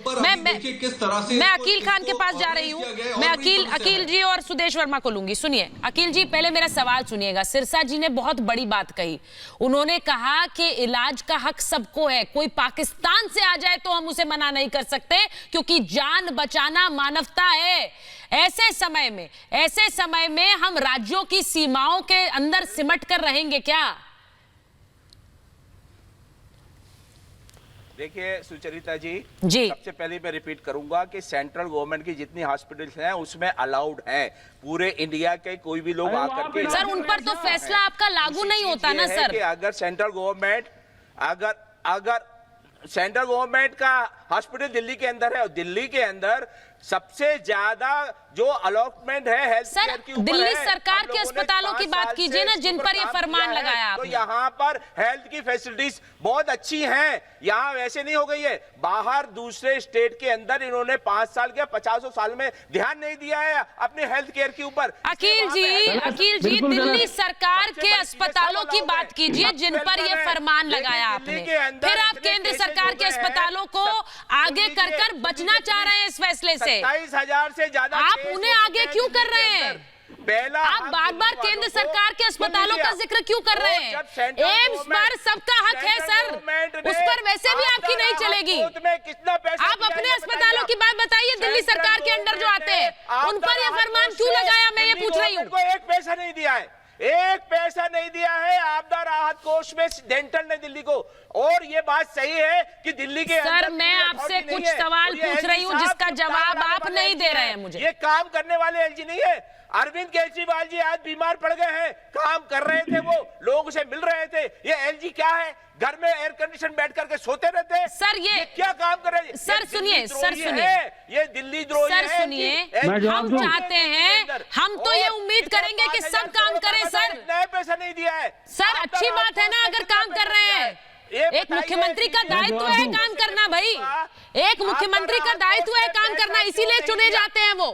मैं अकील खान के पास जा रही हूँ। मैं अकील जी और सुदेश वर्मा को लूंगी। सुनिए अकील जी, पहले मेरा सवाल सुनिएगा। सिरसा जी ने बहुत बड़ी बात कही। उन्होंने कहा कि इलाज का हक सबको है, कोई पाकिस्तान से आ जाए तो हम उसे मना नहीं कर सकते, क्योंकि जान बचाना मानवता है। ऐसे समय में हम राज्यों की सीमाओं के अंदर सिमट कर रहेंगे क्या? देखिए सुचरिता जी, सबसे पहले मैं रिपीट करूंगा कि सेंट्रल गवर्नमेंट की जितनी हॉस्पिटल्स हैं उसमें अलाउड हैं। पूरे इंडिया के कोई भी लोग आकर के सर उन पर तो फैसला आपका लागू नहीं होता ना सर। कि अगर सेंट्रल गवर्नमेंट का हॉस्पिटल दिल्ली के अंदर है और दिल्ली के अंदर सबसे ज्यादा जो अलॉटमेंट है हेल्थ केयर की ऊपर दिल्ली है। सरकार के अस्पतालों की बात कीजिए ना, जिन पर ये फरमान लगाया आपने। तो यहाँ पर हेल्थ की फैसिलिटीज बहुत अच्छी हैं। यहाँ वैसे नहीं हो गई है। बाहर दूसरे स्टेट के अंदर इन्होंने 5 साल के 50 साल में ध्यान नहीं दिया है अपने हेल्थ केयर के ऊपर। अकील जी दिल्ली सरकार के अस्पतालों की बात कीजिए जिन पर ये फरमान लगाया आपने, फिर आप केंद्र सरकार के अस्पतालों को आगे कर बचना चाह रहे हैं इस फैसले से। 27,000 से ज्यादा आप उन्हें आगे क्यों कर रहे हैं? आप बार-बार केंद्र सरकार के अस्पतालों का जिक्र क्यों कर रहे हैं? एम्स पर सबका हक है सर, उस पर वैसे भी आपकी नहीं चलेगी। आप अपने अस्पतालों की बात बताइए, दिल्ली सरकार के अंडर जो आते हैं उन पर यह फरमान क्यों लगाया, मैं ये पूछ रही हूँ। एक पैसा नहीं दिया है, एक पैसा नहीं दिया है आपदा राहत कोष में डेंटल ने दिल्ली को। और ये बात सही है कि दिल्ली के सर मैं आपसे कुछ सवाल पूछ रही हूँ जिसका जवाब आप नहीं दे रहे हैं मुझे। ये काम करने वाले एलजी नहीं है। अरविंद केजरीवाल जी आज बीमार पड़ गए हैं, काम कर रहे थे, वो लोगों से मिल रहे थे। ये एलजी क्या है, घर में एयर कंडीशन बैठ करके सोते रहते हैं। सर ये क्या काम कर रहे हैं? सर सुनिए, ये दिल्ली द्रोही है। सर सुनिए, हम चाहते हैं, हम तो ये उम्मीद करेंगे कि सब काम करें सर। नया पैसा नहीं दिया है सर, अच्छी बात है ना अगर काम कर रहे हैं। एक मुख्यमंत्री का दायित्व है काम करना भाई, एक मुख्यमंत्री का दायित्व है काम करना, इसीलिए चुने जाते हैं वो।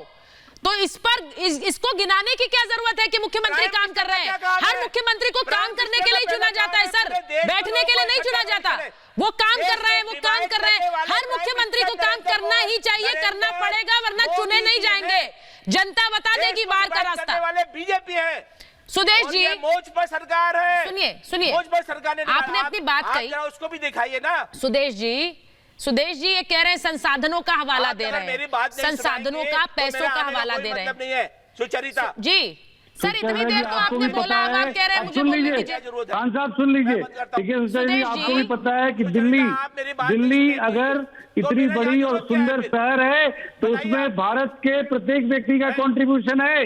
तो इस पर इसको गिनाने की क्या जरूरत है कि मुख्यमंत्री काम कर रहे हैं? हर मुख्यमंत्री को काम करने के लिए चुना जाता है सर, बैठने के लिए नहीं चुना जाता। वो काम कर रहे हैं, वो काम कर रहे हैं। हर मुख्यमंत्री को काम करना ही चाहिए, करना पड़ेगा, वरना चुने नहीं जाएंगे। जनता बता देगी बाहर का रास्ता। वाले बीजेपी है। सुदेश जी, मौज पर सरकार है। सुनिए मौज पर सरकार ने, आपने अपनी बात कही, उसको भी दिखाइए ना। सुदेश जी ये कह रहे हैं संसाधनों का हवाला दे रहे हैं, संसाधनों का, पैसों का हवाला दे रहे हैं। नहीं है सुचरिता जी सर, इतनी देर तो आपने बोला, अब आप कह रहे हैं मुझे बोलने की जरूरत है। खान साहब सुन लीजिए, ठीक है सुचेत जी, आपको भी पता है कि दिल्ली अगर इतनी बड़ी और सुंदर शहर है तो उसमें भारत के प्रत्येक व्यक्ति का कंट्रीब्यूशन है,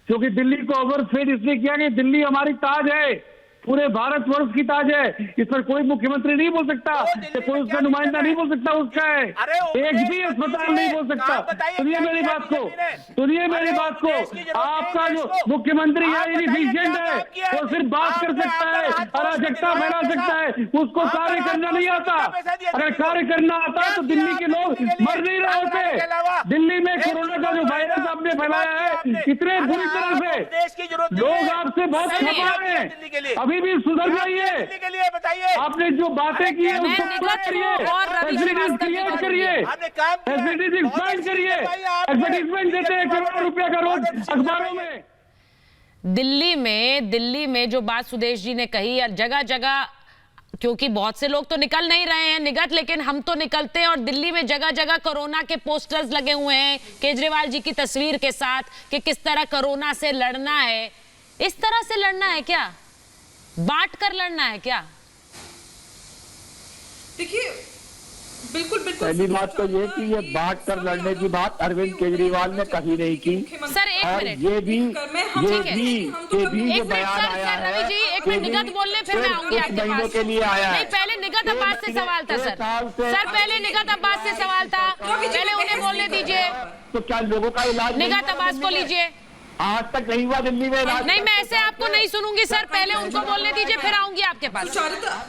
क्योंकि दिल्ली को ओवरफेड इसलिए किया कि दिल्ली हमारी ताज है, पूरे भारतवर्ष की ताज है। इस पर कोई मुख्यमंत्री नहीं बोल सकता, कोई उसका नुमाइंदा नहीं बोल सकता, उसका है। एक भी अस्पताल नहीं बोल सकता। सुनिए मेरी बात को, आपका जो मुख्यमंत्री है इनएफिशिएंट है, वो सिर्फ बात कर सकता है, अराजकता फैला सकता है, उसको कार्य करना नहीं आता। अगर कार्य करना आता तो दिल्ली के लोग मर नहीं रहे होते। दिल्ली में कोरोना का जो वायरस आपने फैलाया है इतने बुरी तरह से, लोग आपसे बहुत खफा हैं, अभी भी सुधर जाइए। बताइए आपने जो बातें की है उसको पूरा करिए, फैसिलिटीज क्रिएट करिए, फैसिलिटीज एक्सपेंड करिए। एडवर्टाइजमेंट देते हैं करोड़ों रुपया का रोज अखबारों में। दिल्ली में जो बात सुदेश जी ने कही, जगह जगह, क्योंकि बहुत से लोग तो निकल नहीं रहे हैं निगत, लेकिन हम तो निकलते हैं, और दिल्ली में जगह जगह कोरोना के पोस्टर्स लगे हुए हैं केजरीवाल जी की तस्वीर के साथ कि किस तरह कोरोना से लड़ना है। इस तरह से लड़ना है क्या? बांट कर लड़ना है क्या? देखिए बिल्कुल बिल्कुल। पहली बात तो ये कि ये बांट कर लड़ने की बात अरविंद केजरीवाल ने कभी नहीं की। सर एक और मिनट, ये भी जो बयान आया है, रवि जी एक मिनट निगत बोलने, फिर मैं आऊंगी आपके पास। के लिए आया नहीं, है। पहले निगत अब्बास से सवाल था सर। सर पहले निगत अब्बास से सवाल था, पहले उन्हें बोलने दीजिए। तो क्या लोगों का इलाज निगत अब्बास को लीजिए। आज तक नहीं हुआ दिल्ली में इलाज? नहीं, मैं ऐसे आपको नहीं सुनूंगी सर, पहले उनको बोलने दीजिए, फिर आऊंगी आपके पास।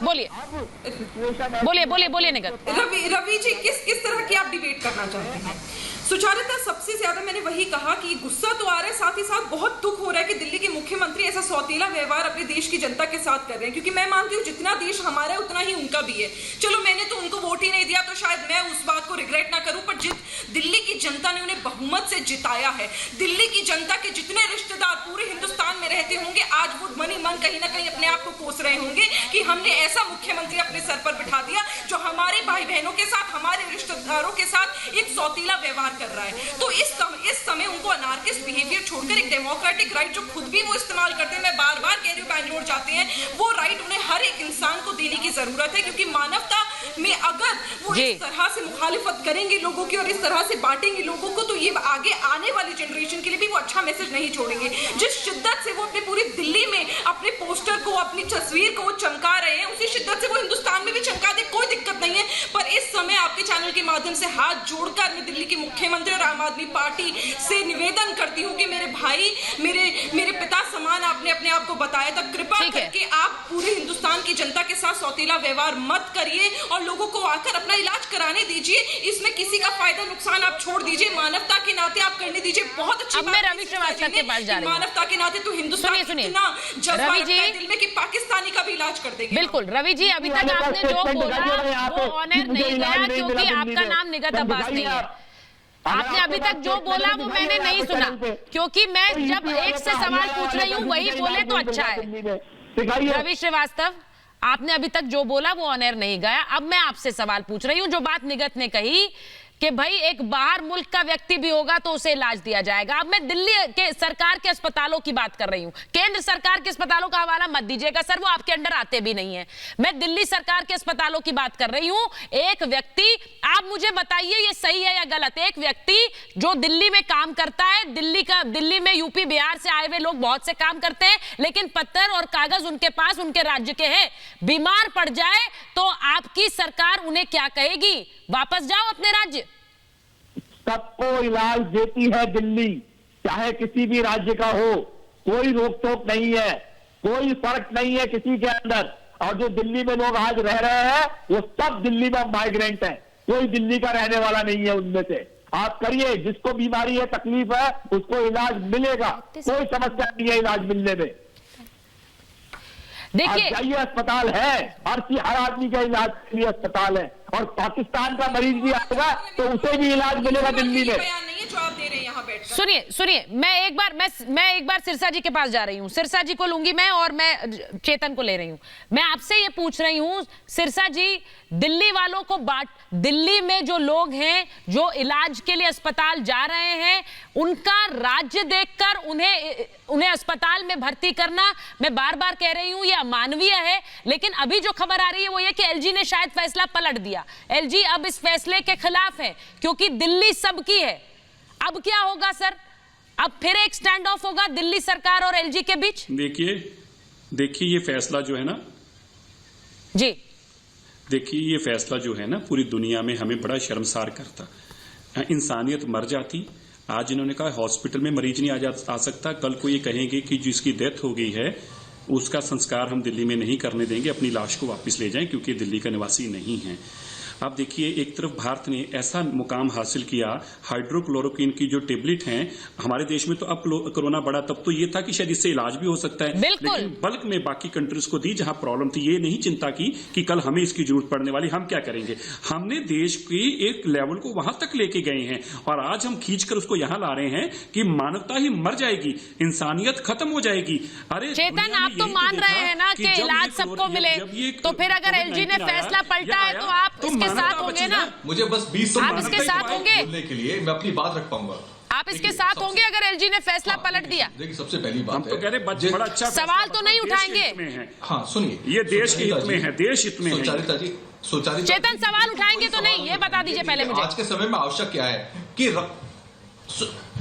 बोलिए बोलिए बोलिए बोलिए निगत। रवि जी किस तरह की आप डिबेट करना चाहते हैं? सुचारिता, सबसे ज्यादा मैंने वही कहा कि गुस्सा तो आ रहा है, साथ ही साथ बहुत दुख हो रहा है कि दिल्ली के मुख्यमंत्री ऐसा सौतेला व्यवहार अपने देश की जनता के साथ कर रहे हैं, क्योंकि मैं मानती हूँ जितना देश हमारा है उतना ही उनका भी है। चलो मैंने तो उनको वोट ही नहीं दिया, तो शायद मैं उस बात को रिग्रेट ना करूं, पर दिल्ली की जनता ने उन्हें बहुमत से जिताया है। दिल्ली की जनता के जितने रिश्तेदार पूरे हिंदुस्तान में रहते होंगे, आज वो मन ही मन कहीं ना कहीं अपने आप को कोस रहे होंगे कि हमने ऐसा मुख्यमंत्री अपने सर पर बिठा दिया जो हमारे भाई बहनों के साथ, हमारे रिश्तेदारों के साथ एक सौतेला व्यवहार कर रहा है। तो इस समय उनको अनार्किस्ट बिहेवियर छोड़कर एक डेमोक्रेटिक राइट जो खुद भी वो इस्तेमाल करते हैं, मैं बार बार कह रही हूँ, बैंगलोर जाते हैं, वो राइट उन्हें हर एक इंसान को देने की जरूरत है, क्योंकि मानवता में अगर वो इस तरह से मुखालिफत करेंगे लोगों की और इस तरह से बांटेंगे लोगों को, तो ये आगे आने वाली जनरेशन के लिए भी वो अच्छा मैसेज नहीं छोड़ेंगे। जिस शिद्दत से वो अपने पूरी दिल्ली में अपने पोस्टर को, अपनी तस्वीर को चमका रहे हैं, उसी शिद्दत से वो हिंदुस्तान में भी चमका दे, कोई दिक्कत नहीं है। पर इस समय आपके चैनल के माध्यम से हाथ जोड़कर मैं दिल्ली के मुख्यमंत्री और आम आदमी पार्टी से निवेदन करती हूँ कि मेरे भाई, मेरे पिता समान आपने अपने आप को बताया था, कृपा करके आप पूरे हिंदुस्तान की जनता के साथ सौतेला व्यवहार मत करिए और लोगों को आकर अपना इलाज कराने दीजिए। इसमें किसी का फायदा नुकसान आप छोड़ दीजिए, मानवता के नाते आप करने दीजिए। बहुत अच्छी अब मैं रवि श्रीवास्तव के पास जा रही हूं। मानवता के नाते तो हिंदुस्तान इतना जज्बा रखता है दिल में कि पाकिस्तानी का भी इलाज कर देंगे। बिल्कुल रवि जी, अभी तक आपने जो बोला वो ऑनर नहीं गया, क्योंकि आपका नाम निगत अब्बास नहीं है। आपने अभी तक जो बोला वो मैंने नहीं सुना, क्योंकि मैं जब एक से सवाल पूछ रही हूँ वही बोले तो अच्छा है। रवि श्रीवास्तव, आपने अभी तक जो बोला वो ऑनर नहीं गया। अब मैं आपसे सवाल पूछ रही हूँ, जो बात निगत ने कही कि भाई एक बाहर मुल्क का व्यक्ति भी होगा तो उसे इलाज दिया जाएगा। अब मैं दिल्ली के सरकार के अस्पतालों की बात कर रही हूं। केंद्र सरकार के अस्पतालों का हवाला मत दीजिएगा सर, वो आपके अंडर आते भी नहीं है। मैं दिल्ली सरकार के अस्पतालों की बात कर रही हूं। एक व्यक्ति, आप मुझे बताइए ये सही है या गलत, एक व्यक्ति जो दिल्ली में काम करता है, दिल्ली में यूपी बिहार से आए हुए लोग बहुत से काम करते हैं, लेकिन पत्थर और कागज उनके पास उनके राज्य के हैं, बीमार पड़ जाए तो आपकी सरकार उन्हें क्या कहेगी? वापस जाओ अपने राज्य। सबको इलाज देती है दिल्ली, चाहे किसी भी राज्य का हो, कोई रोक टोक नहीं है, कोई फर्क नहीं है किसी के अंदर। और जो दिल्ली में लोग आज रह रहे हैं वो सब दिल्ली में माइग्रेंट हैं, कोई दिल्ली का रहने वाला नहीं है उनमें से। आप करिए, जिसको बीमारी है, तकलीफ है, उसको इलाज मिलेगा, कोई समस्या नहीं है इलाज मिलने में। देखिए, जाइए, अस्पताल है, हर आदमी का इलाज के लिए अस्पताल है, और पाकिस्तान का मरीज भी आएगा तो उसे भी इलाज मिलेगा दिल्ली में। सुनिए, मैं एक बार सिरसा जी के पास जा रही हूँ, सिरसा जी को लूंगी मैं, और मैं चेतन को ले रही हूँ। मैं आपसे ये पूछ रही हूँ सिरसा जी, दिल्ली वालों को दिल्ली में जो लोग हैं जो इलाज के लिए अस्पताल जा रहे हैं, उनका राज्य देखकर उन्हें अस्पताल में भर्ती करना, मैं बार बार कह रही हूँ, ये अमानवीय है। लेकिन अभी जो खबर आ रही है वो ये कि एलजी ने शायद फैसला पलट दिया। एलजी अब इस फैसले के खिलाफ है, क्योंकि दिल्ली सबकी है। अब क्या होगा सर? अब फिर एक स्टैंड ऑफ होगा दिल्ली सरकार और एलजी के बीच? देखिए ये फैसला जो है ना जी, देखिए ये फैसला जो है ना, पूरी दुनिया में हमें बड़ा शर्मसार करता। इंसानियत मर जाती। आज इन्होंने कहा हॉस्पिटल में मरीज नहीं आ सकता, कल को ये कहेंगे कि जिसकी डेथ हो गई है उसका संस्कार हम दिल्ली में नहीं करने देंगे, अपनी लाश को वापस ले जाएं क्योंकि दिल्ली का निवासी नहीं है। आप देखिए, एक तरफ भारत ने ऐसा मुकाम हासिल किया, हाइड्रोक्लोरोक्विन की जो टेबलेट हैं हमारे देश में, तो अब कोरोना बढ़ा तब तो ये था कि शायद इससे इलाज भी हो सकता है, लेकिन बल्क में बाकी कंट्रीज को दी जहां प्रॉब्लम थी। ये नहीं चिंता की कि कल हमें इसकी जरूरत पड़ने वाली, हम क्या करेंगे। हमने देश के एक लेवल को वहां तक लेके गए हैं और आज हम खींचकर उसको यहां ला रहे हैं कि मानवता ही मर जाएगी, इंसानियत खत्म हो जाएगी। अरे चेतन, आप तो मान रहे हैं ना कि इलाज सबको मिले, तो फिर अगर एलजी ने फैसला पलटा है तो आप इसके साथ होंगे ना? मुझे बस 20 आप इसके साथ होंगे बोलने के लिए, मैं अपनी बात रख पाऊंगा। आप इसके साथ होंगे अगर एलजी ने फैसला पलट दिया? देखिए, सबसे पहली बात हम तो कह रहे बड़ा अच्छा सवाल तो नहीं उठाएंगे। हाँ सुनिए, ये देश के हित में है, देश हित में है। सुचारिता जी, सुचारू। चेतन सवाल उठाएंगे तो नहीं, ये बता दीजिए पहले मुझे। आज के समय में आवश्यक क्या है कि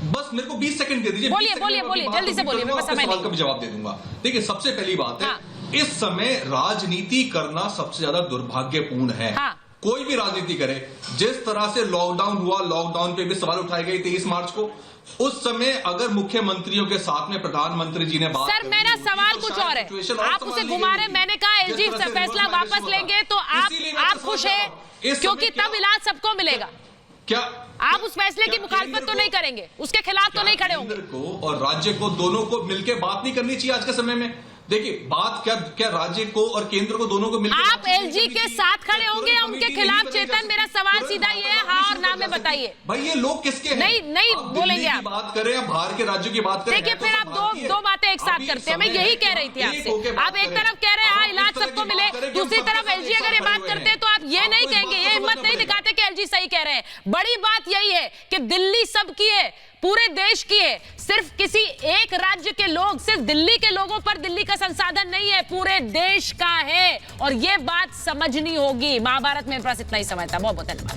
बस मेरे को 20 सेकंड दे दीजिए। बोलिए जल्दी से बोलिए, मैं बस समय सवाल का भी जवाब दे दूंगा। देखिए, सबसे पहली बात है, इस समय राजनीति करना सबसे ज्यादा दुर्भाग्यपूर्ण है। कोई भी राजनीति करे, जिस तरह से लॉकडाउन हुआ, लॉकडाउन पे भी सवाल उठाए गए 23 मार्च को, उस समय अगर मुख्यमंत्रियों के साथ में प्रधानमंत्री जी ने बात सर, मेरा सवाल कुछ और है, आप उसे घुमा रहे। मैंने कहा एलजी फैसला वापस लेंगे तो आप खुश है, क्योंकि तब इलाज सबको मिलेगा। क्या आप उस फैसले की मुखालफत तो नहीं करेंगे, उसके खिलाफ तो नहीं खड़े होंगे? केंद्र को और राज्य को दोनों को मिलकर बात नहीं करनी चाहिए आज के समय में? देखिए, बात क्या राज्य को और केंद्र को दोनों को मिलकर आप एलजी के साथ खड़े होंगे या उनके खिलाफ? चेतन, मेरा सवाल सीधा ये है, हाँ और ना में बताइए। भाई, ये लोग किसके हैं? नहीं बोलेंगे आप। बात करें या बाहर के राज्यों की बात करें। देखिए, फिर आप दो बातें एक साथ करते हैं। मैं यही कह रही थी आपसे। आप एक तरफ कह रहे हैं हाँ इलाज सबको मिले, दूसरी तरफ एलजी अगर ये बात करते हैं तो आप ये नहीं कहेंगे, ये हिम्मत नहीं दिखाते कि एलजी सही कह रहे हैं। बड़ी बात यही है कि दिल्ली सबकी है, पूरे देश की है, सिर्फ किसी एक राज्य के लोग, सिर्फ दिल्ली के लोगों पर दिल्ली का संसाधन नहीं है, पूरे देश का है, और ये बात समझनी होगी। महाभारत में बस इतना ही समय था। बहुत बहुत धन्यवाद।